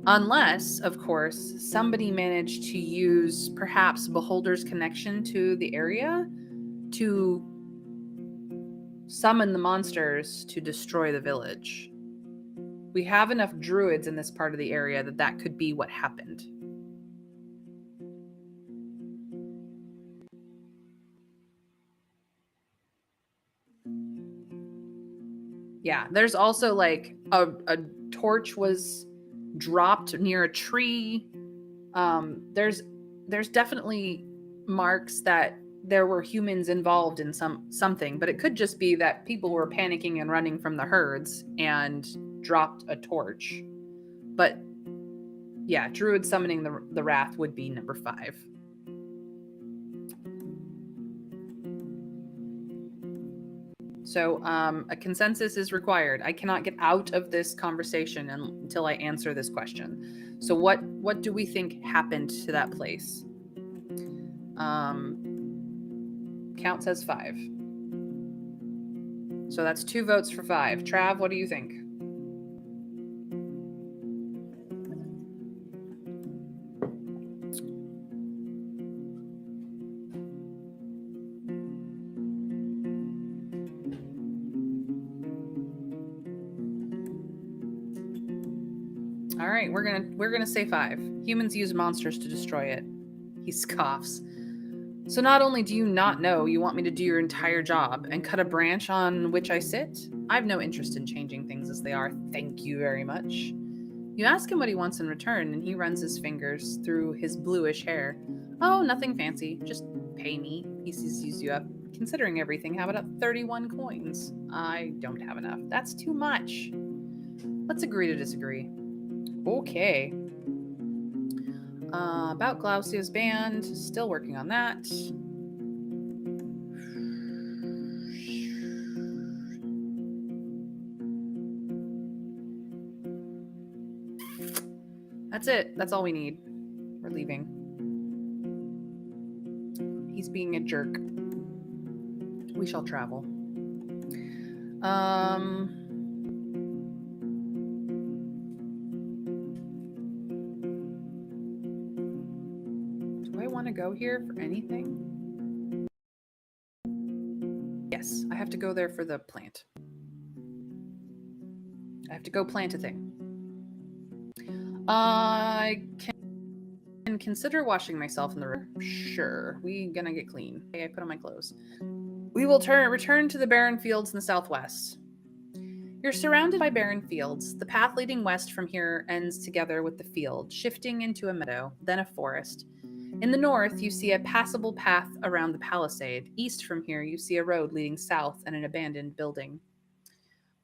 Unless, of course, somebody managed to use perhaps Beholder's connection to the area to summon the monsters to destroy the village. We have enough druids in this part of the area that could be what happened. Yeah, there's also like a torch was dropped near a tree. There's definitely marks that there were humans involved in something, but it could just be that people were panicking and running from the herds and dropped a torch. But yeah, druid summoning the wrath would be number 5. So a consensus is required. I cannot get out of this conversation until I answer this question. So what do we think happened to that place? Count says 5. So that's 2 votes for 5. Trav, what do you think? All right, we're gonna say 5. Humans use monsters to destroy it. He scoffs. So not only do you not know you want me to do your entire job and cut a branch on which I sit, I've no interest in changing things as they are. Thank you very much. You ask him what he wants in return, and he runs his fingers through his bluish hair. Oh, nothing fancy. Just pay me. He sees you up. Considering everything, how about 31 coins? I don't have enough. That's too much. Let's agree to disagree. Okay. About Glaucia's band. Still working on that. That's it. That's all we need. We're leaving. He's being a jerk. We shall travel. Do I want to go here for anything? Yes, I have to go there for the plant. I have to go plant a thing. I can consider washing myself in the river. Sure, we gonna get clean. Okay, I put on my clothes. We will return to the barren fields in the southwest. You're surrounded by barren fields. The path leading west from here ends together with the field, shifting into a meadow, then a forest. In the north, you see a passable path around the palisade. East from here, you see a road leading south and an abandoned building.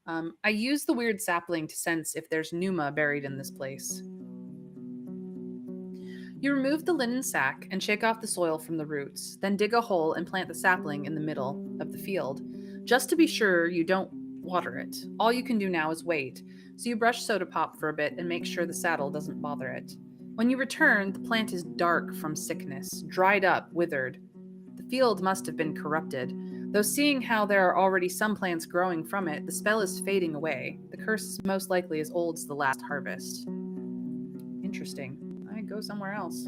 I use the weird sapling to sense if there's Numa buried in this place. You remove the linen sack and shake off the soil from the roots, then dig a hole and plant the sapling in the middle of the field. Just to be sure you don't water it. All you can do now is wait, so you brush soda pop for a bit and make sure the saddle doesn't bother it. When you return, the plant is dark from sickness, dried up, withered. The field must have been corrupted, though seeing how there are already some plants growing from it, the spell is fading away. The curse is most likely as old as the last harvest. Interesting. I'd go somewhere else.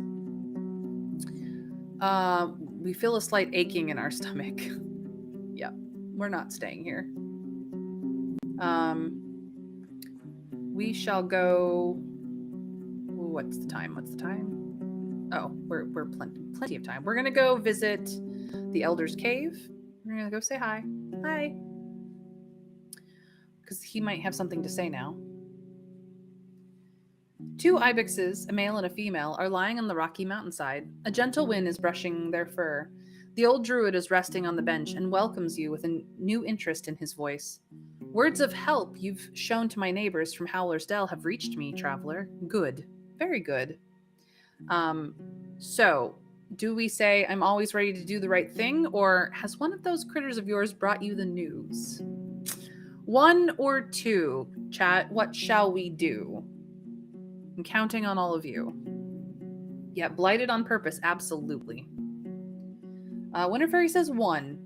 We feel a slight aching in our stomach. Yep, we're not staying here. We shall go. What's the time? Oh, we're plenty of time. We're gonna go visit the Elder's Cave. We're gonna go say hi. Hi. Because he might have something to say now. 2 ibexes, a male and a female, are lying on the rocky mountainside. A gentle wind is brushing their fur. The old druid is resting on the bench and welcomes you with a new interest in his voice. Words of help you've shown to my neighbors from Howler's Dell have reached me, traveler. Good. Very good. So, do we say, I'm always ready to do the right thing, or has one of those critters of yours brought you the news? 1 or 2, chat, what shall we do? I'm counting on all of you. Yeah, blighted on purpose, absolutely. Winter Fairy says 1.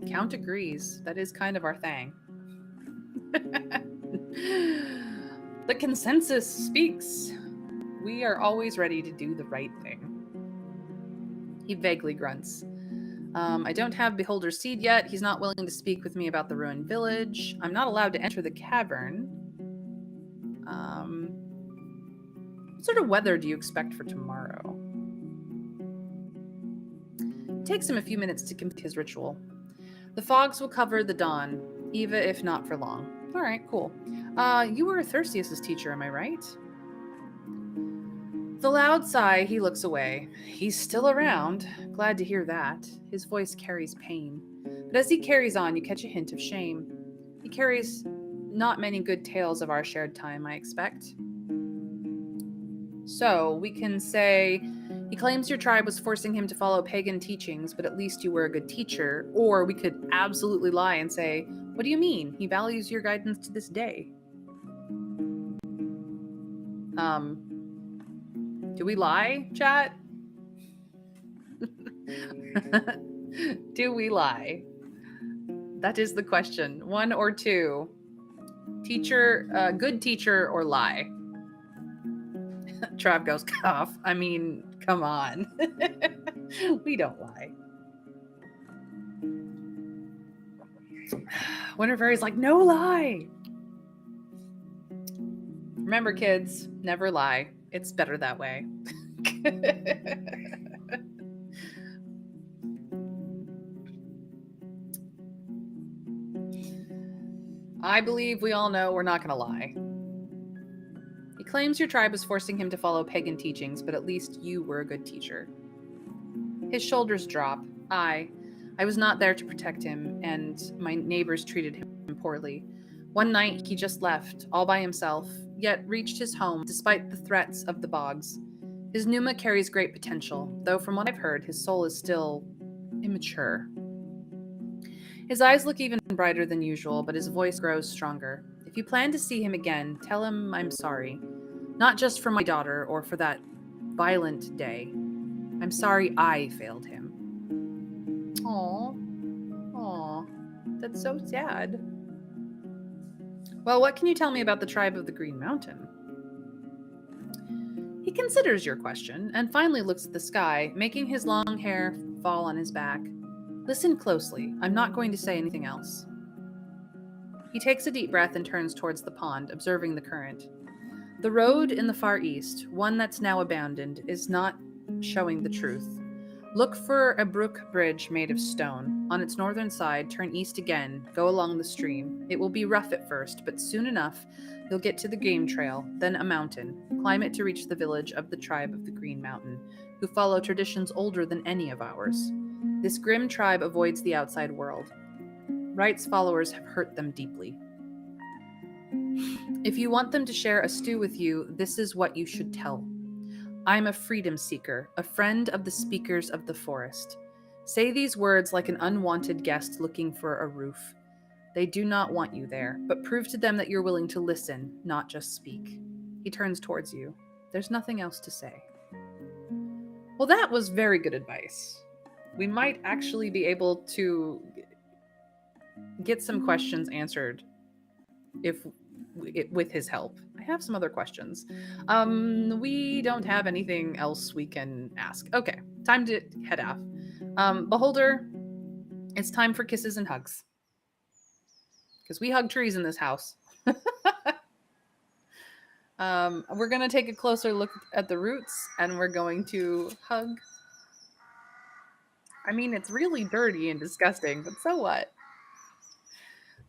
Count agrees. That is kind of our thing. The consensus speaks. We are always ready to do the right thing. He vaguely grunts. I don't have Beholder's Seed yet. He's not willing to speak with me about the ruined village. I'm not allowed to enter the cavern. What sort of weather do you expect for tomorrow? It takes him a few minutes to complete his ritual. The fogs will cover the dawn, even if not for long. All right, cool. You were Thirstius's teacher, am I right? With a loud sigh, he looks away. He's still around. Glad to hear that. His voice carries pain. But as he carries on, you catch a hint of shame. He carries not many good tales of our shared time, I expect. So, we can say, he claims your tribe was forcing him to follow pagan teachings, but at least you were a good teacher. Or we could absolutely lie and say, what do you mean? He values your guidance to this day. Do we lie, chat? Do we lie? That is the question. 1 or 2. Teacher, good teacher or lie? Trav goes, cough. I mean, come on. We don't lie. Winter Fairy's like, no lie. Remember, kids, never lie. It's better that way. I believe we all know we're not going to lie. He claims your tribe was forcing him to follow pagan teachings, but at least you were a good teacher. His shoulders drop. I was not there to protect him, and my neighbors treated him poorly. One night, he just left, all by himself, yet reached his home despite the threats of the bogs. His Numa carries great potential, though from what I've heard, his soul is still immature. His eyes look even brighter than usual, but his voice grows stronger. If you plan to see him again, tell him I'm sorry. Not just for my daughter or for that violent day. I'm sorry I failed him. Aw, that's so sad. Well, what can you tell me about the tribe of the Green Mountain? He considers your question and finally looks at the sky, making his long hair fall on his back. Listen closely. I'm not going to say anything else. He takes a deep breath and turns towards the pond, observing the current. The road in the far east, one that's now abandoned, is not showing the truth. Look for a brook bridge made of stone. On its northern side, turn east again, go along the stream. It will be rough at first, but soon enough, you'll get to the game trail, then a mountain. Climb it to reach the village of the tribe of the Green Mountain, who follow traditions older than any of ours. This grim tribe avoids the outside world. Right's followers have hurt them deeply. If you want them to share a stew with you, this is what you should tell. I'm a freedom seeker, a friend of the speakers of the forest. Say these words like an unwanted guest looking for a roof. They do not want you there, but prove to them that you're willing to listen, not just speak. He turns towards you. There's nothing else to say. Well, that was very good advice. We might actually be able to get some questions answered with his help. I have some other questions. We don't have anything else we can ask. Okay, time to head off. Beholder, it's time for kisses and hugs. Because we hug trees in this house. We're going to take a closer look at the roots, and we're going to hug. I mean, it's really dirty and disgusting, but so what?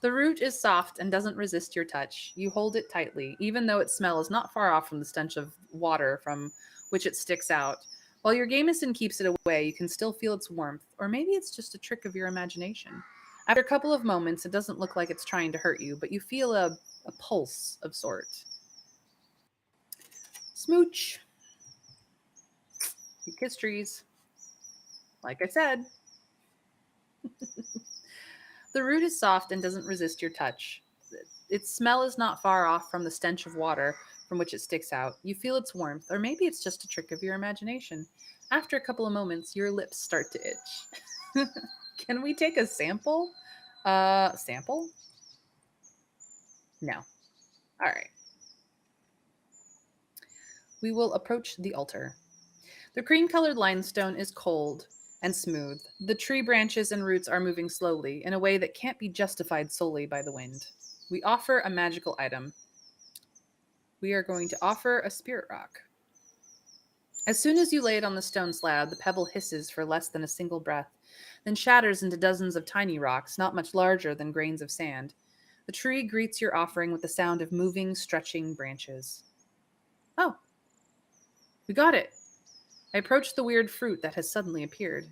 The root is soft and doesn't resist your touch. You hold it tightly, even though its smell is not far off from the stench of water from which it sticks out. While your gamison keeps it away, you can still feel its warmth, or maybe it's just a trick of your imagination. After a couple of moments, it doesn't look like it's trying to hurt you, but you feel a pulse of sort. Smooch. You kiss trees. Like I said, the root is soft and doesn't resist your touch. Its smell is not far off from the stench of water from which it sticks out. You feel its warmth, or maybe it's just a trick of your imagination. After a couple of moments, your lips start to itch. Can we take a sample? Sample? No. All right. We will approach the altar. The cream colored limestone is cold and smooth. The tree branches and roots are moving slowly in a way that can't be justified solely by the wind. We offer a magical item. We are going to offer a spirit rock. As soon as you lay it on the stone slab, the pebble hisses for less than a single breath, then shatters into dozens of tiny rocks, not much larger than grains of sand. The tree greets your offering with the sound of moving, stretching branches. Oh, we got it. I approach the weird fruit that has suddenly appeared.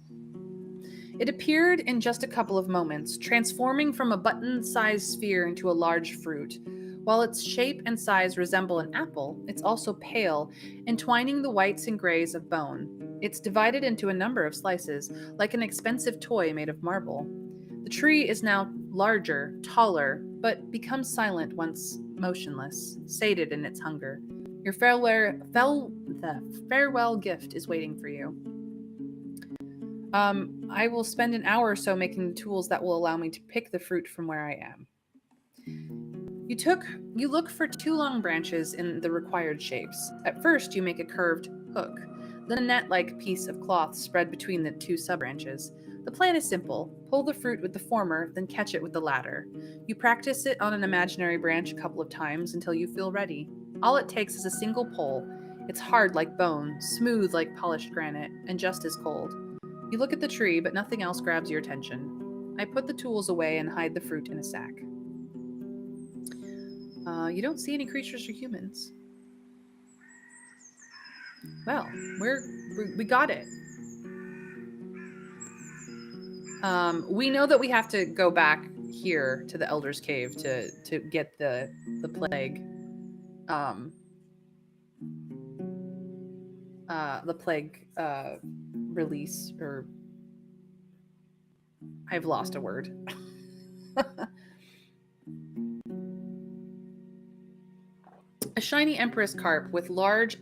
It appeared in just a couple of moments, transforming from a button-sized sphere into a large fruit. While its shape and size resemble an apple, it's also pale, entwining the whites and grays of bone. It's divided into a number of slices, like an expensive toy made of marble. The tree is now larger, taller, but becomes silent once motionless, sated in its hunger. Your the farewell gift is waiting for you. I will spend an hour or so making the tools that will allow me to pick the fruit from where I am. You look for two long branches in the required shapes. At first, you make a curved hook, then a net-like piece of cloth spread between the two sub-branches. The plan is simple. Pull the fruit with the former, then catch it with the latter. You practice it on an imaginary branch a couple of times until you feel ready. All it takes is a single pull. It's hard like bone, smooth like polished granite, and just as cold. You look at the tree, but nothing else grabs your attention. I put the tools away and hide the fruit in a sack. You don't see any creatures or humans. Well, we got it. We know that we have to go back here to the Elder's Cave to get the plague. The plague release, or I've lost a word. A shiny empress carp with large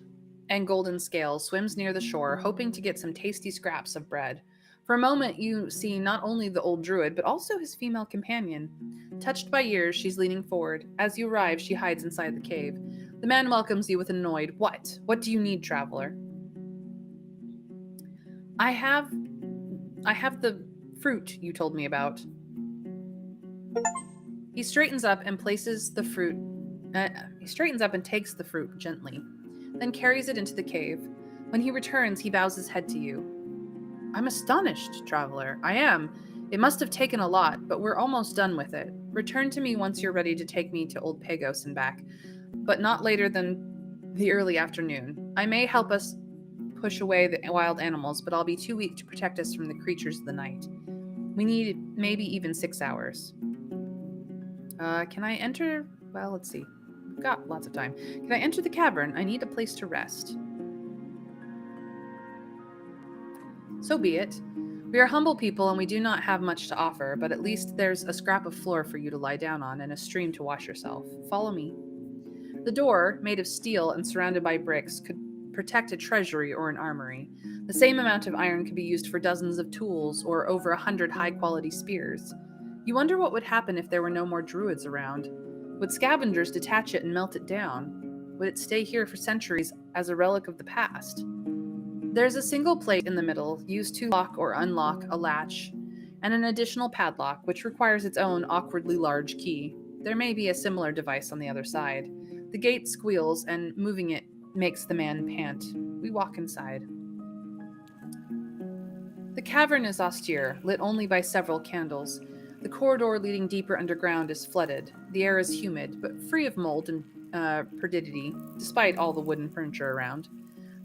and golden scales swims near the shore, hoping to get some tasty scraps of bread. For a moment, you see not only the old druid, but also his female companion. Touched by years, she's leaning forward. As you arrive, she hides inside the cave. The man welcomes you with an annoyed, "What? What do you need, traveler?" I have the fruit you told me about. He straightens up and places the fruit. He straightens up and takes the fruit gently, then carries it into the cave. When he returns, he bows his head to you. "I'm astonished, traveler. I am. It must have taken a lot, but we're almost done with it. Return to me once you're ready to take me to Old Pagos and back, but not later than the early afternoon. I may help us push away the wild animals, but I'll be too weak to protect us from the creatures of the night. We need maybe even 6 hours." Can I enter? Well, let's see. We've got lots of time. Can I enter the cavern? I need a place to rest. So be it. We are humble people and we do not have much to offer, but at least there's a scrap of floor for you to lie down on and a stream to wash yourself. Follow me. The door, made of steel and surrounded by bricks, could protect a treasury or an armory. The same amount of iron could be used for dozens of tools or over 100 high-quality spears. You wonder what would happen if there were no more druids around. Would scavengers detach it and melt it down? Would it stay here for centuries as a relic of the past? There's a single plate in the middle, used to lock or unlock a latch, and an additional padlock, which requires its own awkwardly large key. There may be a similar device on the other side. The gate squeals, and moving it makes the man pant. We walk inside. The cavern is austere, lit only by several candles. The corridor leading deeper underground is flooded. The air is humid, but free of mold and perdidity, despite all the wooden furniture around.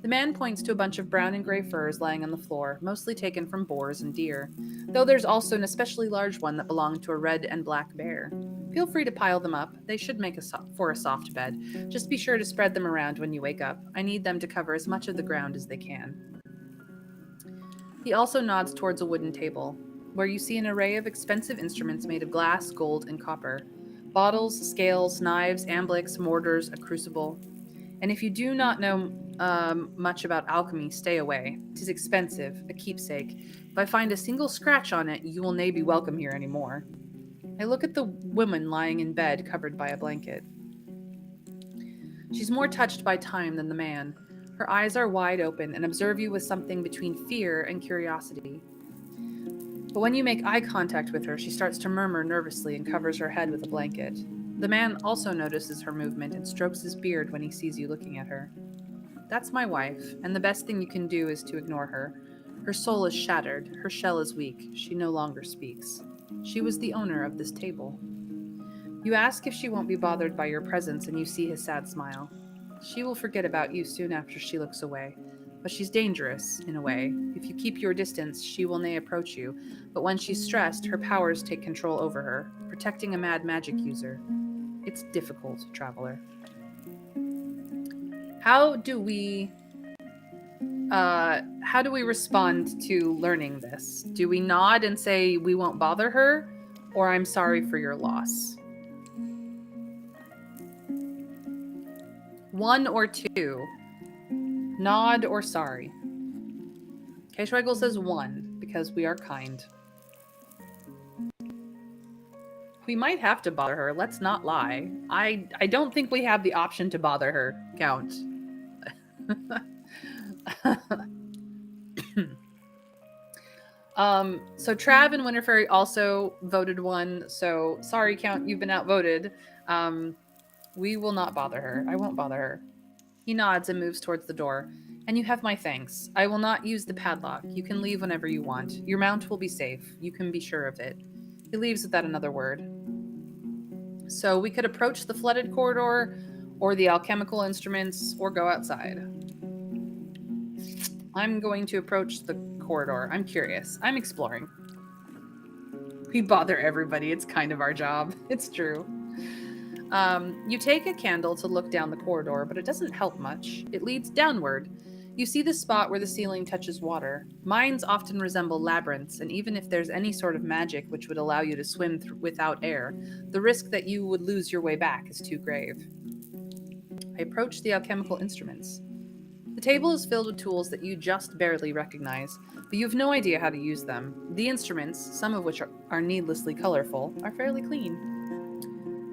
The man points to a bunch of brown and gray furs lying on the floor, mostly taken from boars and deer, though there's also an especially large one that belonged to a red and black bear. Feel free to pile them up. They should make for a soft bed. Just be sure to spread them around when you wake up. I need them to cover as much of the ground as they can. He also nods towards a wooden table, where you see an array of expensive instruments made of glass, gold, and copper. Bottles, scales, knives, amblix, mortars, a crucible. And if you do not know much about alchemy, stay away. 'Tis expensive, a keepsake. If I find a single scratch on it, you will nae be welcome here any more. I look at the woman lying in bed, covered by a blanket. She's more touched by time than the man. Her eyes are wide open and observe you with something between fear and curiosity. But when you make eye contact with her, she starts to murmur nervously and covers her head with a blanket. The man also notices her movement and strokes his beard when he sees you looking at her. That's my wife, and the best thing you can do is to ignore her. Her soul is shattered, her shell is weak, she no longer speaks. She was the owner of this table. You ask if she won't be bothered by your presence, and you see his sad smile. She will forget about you soon after she looks away, but she's dangerous, in a way. If you keep your distance, she will nae approach you, but when she's stressed, her powers take control over her, protecting a mad magic user. It's difficult, traveler. How do we respond to learning this? Do we nod and say we won't bother her, or I'm sorry for your loss? 1 or 2. Nod or sorry. K-Schweigel says 1, because we are kind. We might have to bother her, let's not lie. I don't think we have the option to bother her, Count. So Trav and Winterfairy also voted 1, so sorry, Count, you've been outvoted. We will not bother her. I won't bother her. He nods and moves towards the door. And you have my thanks. I will not use the padlock. You can leave whenever you want. Your mount will be safe. You can be sure of it. He leaves without another word. So we could approach the flooded corridor, or the alchemical instruments, or go outside. I'm going to approach the corridor. I'm curious. I'm exploring. We bother everybody. It's kind of our job. It's true. You take a candle to look down the corridor, but it doesn't help much. It leads downward. You see the spot where the ceiling touches water. Mines often resemble labyrinths, and even if there's any sort of magic which would allow you to swim without air, the risk that you would lose your way back is too grave. I approach the alchemical instruments. The table is filled with tools that you just barely recognize, but you have no idea how to use them. The instruments, some of which are needlessly colorful, are fairly clean.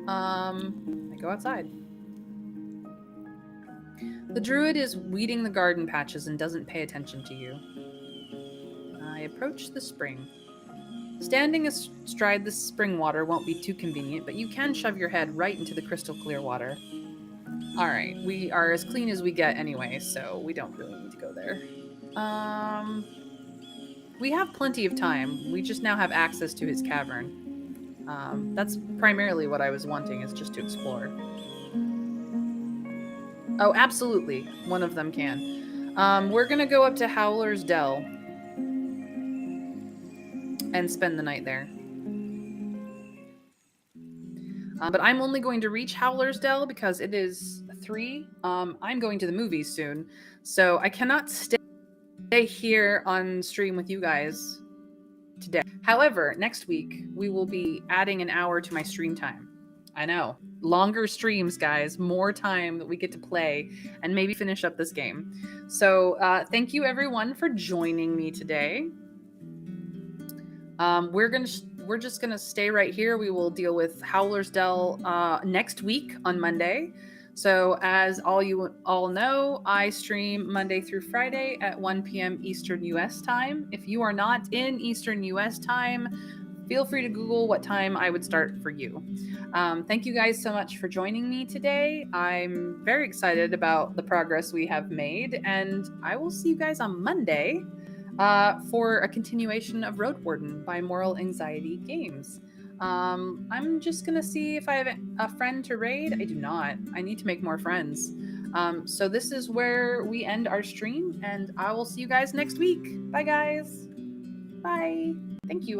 I go outside. The druid is weeding the garden patches and doesn't pay attention to you. I approach the spring. Standing astride the spring water won't be too convenient, but you can shove your head right into the crystal clear water. Alright, we are as clean as we get anyway, so we don't really need to go there. We have plenty of time. We just now have access to his cavern. That's primarily what I was wanting, is just to explore. Oh, absolutely. One of them can. We're gonna go up to Howler's Dell and spend the night there. But I'm only going to reach Howler's Dell because it is 3. I'm going to the movies soon, so I cannot stay here on stream with you guys today. However, next week we will be adding an hour to my stream time. I know. Longer streams, guys. More time that we get to play and maybe finish up this game. So thank you everyone for joining me today. We're just gonna stay right here. We will deal with Howler's Dell next week on Monday. So as you all know, I stream Monday through Friday at 1 p.m. Eastern US time. If you are not in Eastern US time, feel free to Google what time I would start for you. Thank you guys so much for joining me today. I'm very excited about the progress we have made, and I will see you guys on Monday for a continuation of Roadwarden by Moral Anxiety Games. I'm just gonna see if I have a friend to raid. I do not. I need to make more friends. So this is where we end our stream, and I will see you guys next week. Bye, guys. Bye. Thank you.